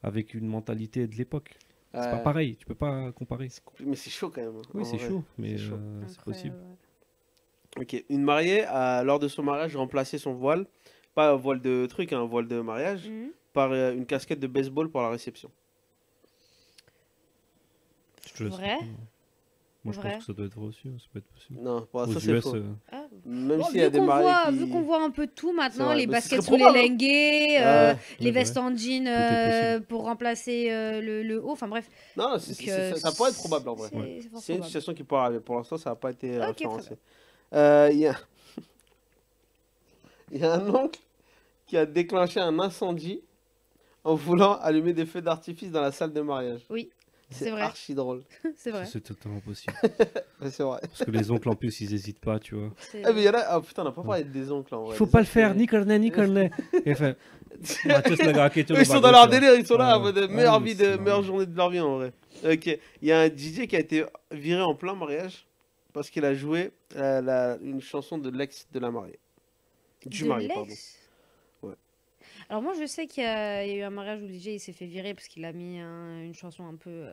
avec une mentalité de l'époque. C'est pas pareil, tu peux pas comparer. Mais c'est chaud quand même. Oui en c'est vrai. chaud mais c'est chaud. c'est possible. Ok, une mariée a, lors de son mariage, remplacé son voile, pas un voile de truc, un voile de mariage, par une casquette de baseball pour la réception. Je sais Vrai? pas. Moi je Vrai. pense que ça doit être vrai aussi, ça peut être possible. Non, bon, Aux ça c'est US, faux. Ah. Même Bon, s'il y a vu des qu'on mariés voit, qui... vu qu'on voit un peu tout maintenant, vrai, les mais ce baskets serait sous les probable, hein. lengués, Ouais. les Ouais, vestes en jean est possible. pour remplacer le haut, enfin bref. Non, Donc, ça pourrait être probable en vrai. c'est fort C'est une probable. situation qui pourrait arriver. Pour l'instant, ça n'a pas été Ok, référencé. Il y a... il y a un oncle qui a déclenché un incendie en voulant allumer des feux d'artifice dans la salle de mariage. Oui, c'est C'est vrai. archi drôle. C'est vrai. C'est totalement possible. Ouais, c'est vrai. Parce que les oncles en plus ils hésitent pas, tu vois. C'est- Ah, mais il y en a... Ah putain, on n'a pas parlé des oncles en vrai. Il faut Les pas le oncles, faire, ni cornet, ni cornet. Et enfin, Eux, ils sont dans leur délire, ils sont là, en Ouais. mode Ouais, meilleure mais vie c'est de meilleure normal. journée de leur vie en vrai. Ok, il y a un DJ qui a été viré en plein mariage parce qu'il a joué une chanson de l'ex de la mariée. Du De marié, pardon. l'ex. Ouais. Alors moi je sais qu'il y a eu un mariage où le DJ il s'est fait virer parce qu'il a mis une chanson un peu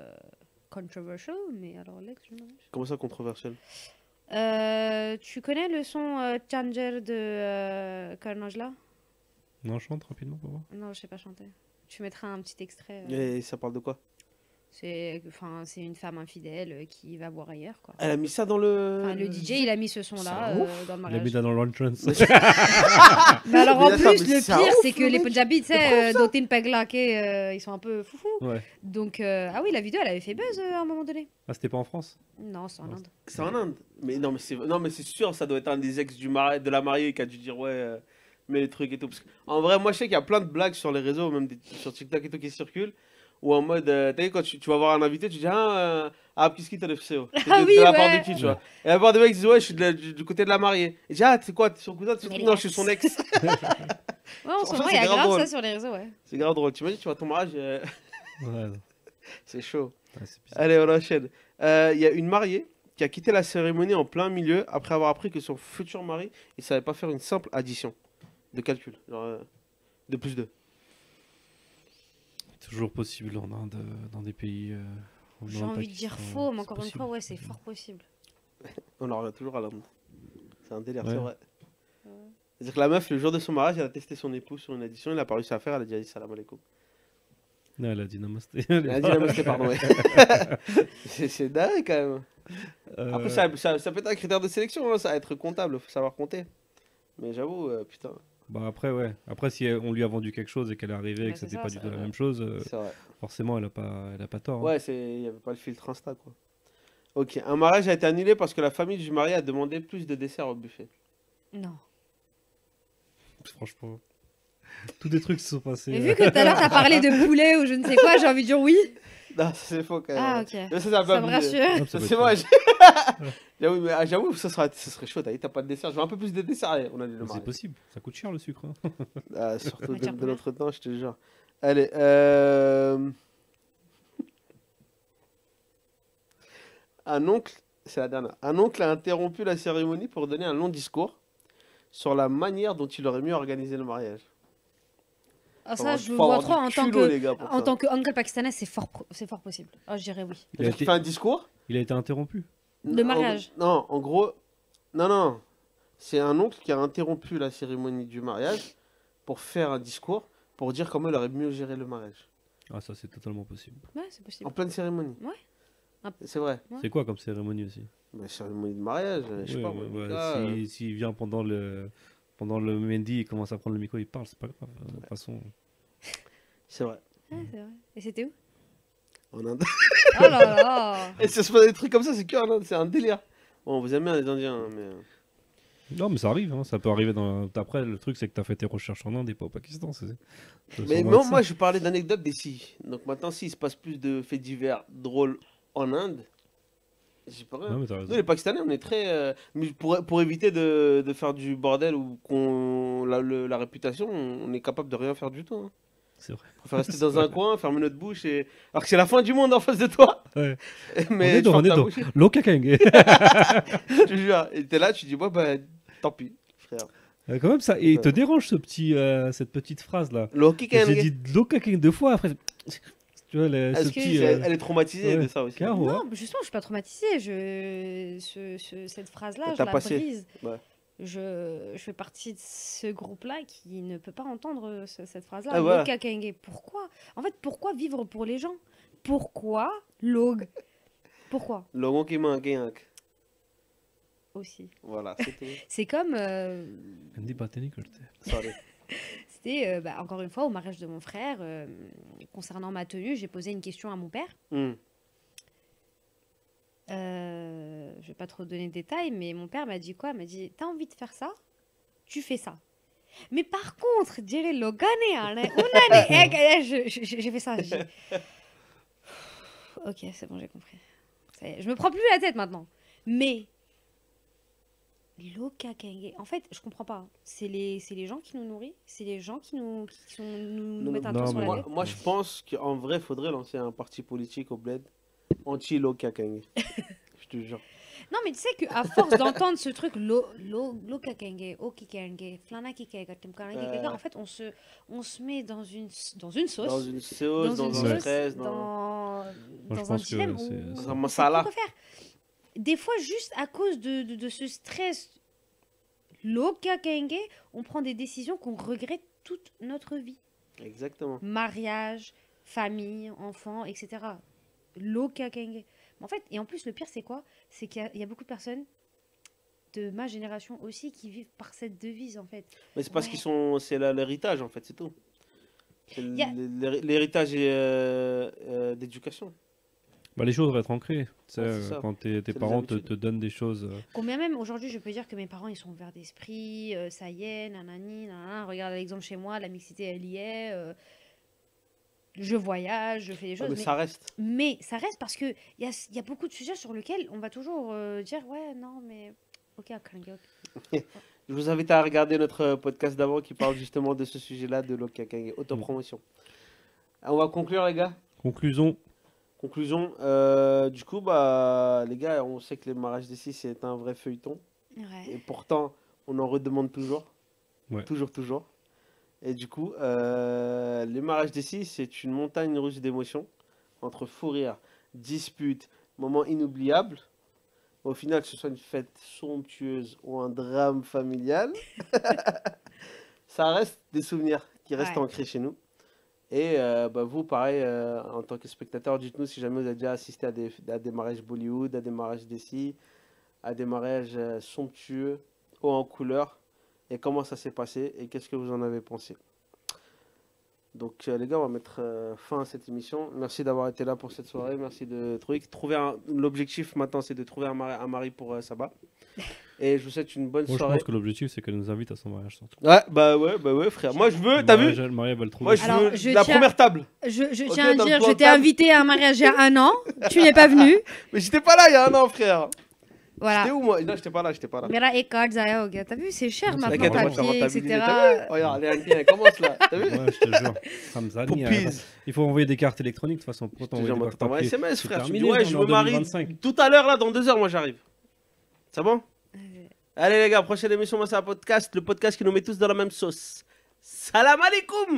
controversial, mais alors l'ex du mariage. Comment ça controversiel? Tu connais le son Changer de Carnage là? Non, chante rapidement pour voir. Non, je sais pas chanter. Tu mettras un petit extrait. Et ça parle de quoi? C'est une femme infidèle qui va voir ailleurs quoi. Elle a mis ça dans le... Enfin, le DJ il a mis ce son là C'est ouf. dans le Il a mariage. mis dans l'entrance. Mais alors Mais en attends, plus, mais le c'est un pire, ouf, c'est que le les mec. Punjabis, tu sais, Dotin Peglake, ils sont un peu foufou. Ouais. Donc, ah oui, la vidéo, elle avait fait buzz à un moment donné. Ah, c'était pas en France? Non, c'est en Inde. C'est en Inde. Mais non, mais c'est sûr, ça doit être un des ex de la mariée qui a dû dire ouais, mais les trucs et tout. Parce que, en vrai, moi je sais qu'il y a plein de blagues sur les réseaux, même sur TikTok et tout qui circulent. Ou en mode, t'as vu, quand tu vas voir un invité, tu dis qu'est-ce qui t'a fait Ah oui, de la part ouais. de qui, tu vois. Et la part des mecs, ils disent ouais, je suis du côté de la mariée. Et je dis c'est quoi, t'es son cousin, Mais non, je suis son ex. Ouais, en ce Franchement, moment, il c'est y a grave grave drôle. ça sur les réseaux, ouais. C'est grave drôle. Tu m'as dit, tu vois ton mariage, Ouais, non. c'est chaud. Ouais, c'est bizarre. Allez, on enchaîne. Il y a une mariée qui a quitté la cérémonie en plein milieu après avoir appris que son futur mari, il savait pas faire une simple addition de calcul, genre de plus 2. Toujours possible en Inde, dans des pays. J'ai envie de dire faux, mais encore une fois, ouais, c'est fort possible. On en revient toujours à l'Inde. C'est un délire, Ouais. c'est vrai. C'est-à-dire que la meuf, le jour de son mariage, elle a testé son époux sur une addition, il a pas réussi à faire, elle a dit salam alaikum. Non, elle a dit namasté. Elle a dit namasté, pardon, ouais. C'est dingue quand même. Après, ça peut être un critère de sélection, hein, ça va être comptable, faut savoir compter. Mais j'avoue, putain, Bah après, ouais. Après, si on lui a vendu quelque chose et qu'elle est arrivée et Bah, que c'est c'était ça, pas du ça, tout la ouais. même chose, c'est vrai. forcément, elle a pas tort. hein. Ouais, il n'y avait pas le filtre Insta, quoi. Ok, un mariage a été annulé parce que la famille du marié a demandé plus de desserts au buffet. Non. Franchement. Tous des trucs se sont passés. Mais vu que tout à l'heure, t'as parlé de poulet ou je ne sais quoi, j'ai envie de dire oui. Non, c'est faux quand même. Ah, ok. Mais ça Ça me abusé. rassure. Hop, ça Ça, va c'est être moi. fait. J'avoue, mais j'avoue, ça serait chaud. T'as pas de dessert. Je veux un peu plus de dessert. Allez, on a dit le C'est mariage. possible. Ça coûte cher le sucre. hein. Surtout Matière de première. notre temps, je te jure. Allez, un oncle, c'est la dernière. Un oncle a interrompu la cérémonie pour donner un long discours sur la manière dont il aurait mieux organisé le mariage. Ah, ça, je le Faut vois avoir trop du en tant culot, que. les gars, pour En ça. tant que uncle pakistanais, c'est fort possible. Ah, je dirais oui. Il a C'est-à-dire qu'il été- fait un discours. Il a été interrompu. Le mariage. Non, en gros, non. C'est un oncle qui a interrompu la cérémonie du mariage pour faire un discours pour dire comment il aurait mieux géré le mariage. Ah, ça, c'est totalement possible. Ouais, c'est possible. En pleine cérémonie. Ouais. Ah. C'est vrai. Ouais. C'est quoi comme cérémonie aussi? Bah, cérémonie de mariage, je sais Ouais, pas. Moi, ouais, là, s'il vient pendant le Mendy et commence à prendre le micro, il parle, c'est pas grave. De toute façon. c'est vrai. Ouais, c'est vrai. Et c'était où? En Inde. Oh là là. Et ça se passe des trucs comme ça, c'est que en Inde, c'est un délire. Bon, vous aimez bien les Indiens, hein, mais. Non, mais ça arrive, hein, ça peut arriver dans. Après, le truc, c'est que t'as fait tes recherches en Inde et pas au Pakistan. Mais non, moi, je parlais d'anecdotes d'ici. Donc maintenant, s'il se passe plus de faits divers drôles en Inde, j'ai pas rien. Non, mais t'as Nous, raison. les Pakistanais, on est très. Mais pour éviter de faire du bordel ou qu'on la réputation, on est capable de rien faire du tout. Hein. C'est vrai. On préfère rester dans un coin, fermer notre bouche et. Alors que c'est la fin du monde en face de toi. Ouais. Mais on est dans. bouche. Loka Kenge. Je te jure. Et t'es là, tu dis, bah, tant pis, frère. Quand même, ça. Et il te dérange cette petite phrase là. Loki J'ai dit Loka Kenge 2 fois après. Tu vois, ce Est-ce que petit. Elle est traumatisée ouais. de ça aussi. Carrément. Ouais. Non, justement, je suis pas traumatisée. Cette phrase-là, je T'as la passé. brise. Ouais. Je fais partie de ce groupe-là qui ne peut pas entendre cette phrase-là. Ah, voilà. Loka Kenge. Pourquoi? En fait, pourquoi vivre pour les gens? Pourquoi log? Pourquoi? Logon qui manque, Aussi. Voilà, c'est tout. C'est comme. Andy Bateni, que je t'ai. Sorry. C'était, encore une fois, au mariage de mon frère, concernant ma tenue, j'ai posé une question à mon père. Hmm. Je vais pas trop donner de détails, mais mon père m'a dit quoi? Il m'a dit, t'as envie de faire ça? Tu fais ça. Mais par contre, dire Logan, j'ai fait ça. j'ai dit, ok, c'est bon, j'ai compris. Ça y est, je me prends plus la tête maintenant. Mais Loka Kenge, en fait, je comprends pas. C'est les gens qui nous nourrissent, c'est les gens qui nous Non, mettent un non, toit sur mais la Moi, tête. moi, je pense qu'en vrai, il faudrait lancer un parti politique au bled anti-Loka Kenge. Je te jure. Non, mais tu sais qu'à force d'entendre ce truc, Loka Kenge, Oki Kenge, Flana Kikega, en fait, on se met dans une sauce. Dans une sauce, dans une un sauce, stress, dans je un pense que dilemme c'est- où c'est- Dans un on masala. sait plus quoi faire. Des fois, juste à cause de ce stress, Loka Kenge, on prend des décisions qu'on regrette toute notre vie. Exactement. Mariage, famille, enfants, etc. Loka Kenge. Mais en fait, et en plus, le pire, c'est quoi? C'est qu'il y a beaucoup de personnes de ma génération aussi qui vivent par cette devise, en fait. Mais c'est parce Ouais. c'est l'héritage, en fait, c'est tout. C'est Y a- l'héritage d'éducation. Bah, les choses devraient être ancrées. Tu sais, Ouais, c'est ça. quand tes des parents te habitudes. donnent des choses. Combien même aujourd'hui, je peux dire que mes parents, ils sont ouverts d'esprit, ça y est, nanani, nanana. Regarde l'exemple chez moi, la mixité, elle y est. Je voyage, je fais des Ouais, choses. mais ça reste. Mais ça reste parce qu'il y a beaucoup de sujets sur lesquels on va toujours dire, ouais, non, mais... Ok, ok. Je vous invite à regarder notre podcast d'avant qui parle justement de ce sujet-là, de Loka Kenge, autopromotion. On va conclure, les gars. Conclusion. Conclusion. Du coup, les gars, on sait que les mariages d'ici, c'est un vrai feuilleton. Ouais. Et pourtant, on en redemande toujours. Ouais. Toujours. Et du coup, les mariages d'ici, c'est une montagne russe d'émotions. Entre fou rire, disputes, moments inoubliables. Au final, que ce soit une fête somptueuse ou un drame familial, ça reste des souvenirs qui restent Ouais. ancrés chez nous. Et vous, pareil, en tant que spectateur, dites-nous si jamais vous avez déjà assisté à des mariages Bollywood, à des mariages d'ici, à des mariages somptueux, haut en couleur, et comment ça s'est passé, et qu'est-ce que vous en avez pensé. Donc les gars, on va mettre fin à cette émission. Merci d'avoir été là pour cette soirée, merci de l'objectif maintenant, c'est de trouver un mari pour Saba. Et je vous souhaite une bonne Moi, je soirée. pense que l'objectif, c'est qu'elle nous invite à son mariage, surtout. Ouais, bah ouais, frère. Moi, je veux, t'as vu? Le mariage va le trouver. Moi, je Alors, veux je la tiens- première table. Je Ok, tiens à dans le dire, plan je de t'ai table. invité à un mariage il y a 1 an, tu n'es pas venu. Mais j'étais pas là il y a un an, frère. Voilà. J'étais où, moi? Non, j'étais pas là. Mera et card, Zaya, ok. T'as vu, c'est cher Non, maintenant, t'inquiète, on va te faire papier, rentabiliser, etc. t'as vu? Regarde, les Indiens, ils commencent là. T'as vu? Ouais, je te jure. Ramzani, Poupies. il faut envoyer des cartes électroniques de toute façon. Pour Je te t'envoyer jure, des moi, cartes t'envoies un papier. SMS, C'est frère. Tu me dis, terminé, ouais, on je est en me marie 2025. tout à l'heure, là, dans 2 heures, moi, j'arrive. C'est bon? Allez, les gars, prochaine émission, moi, c'est un podcast. Le podcast qui nous met tous dans la même sauce. Salam alaikum!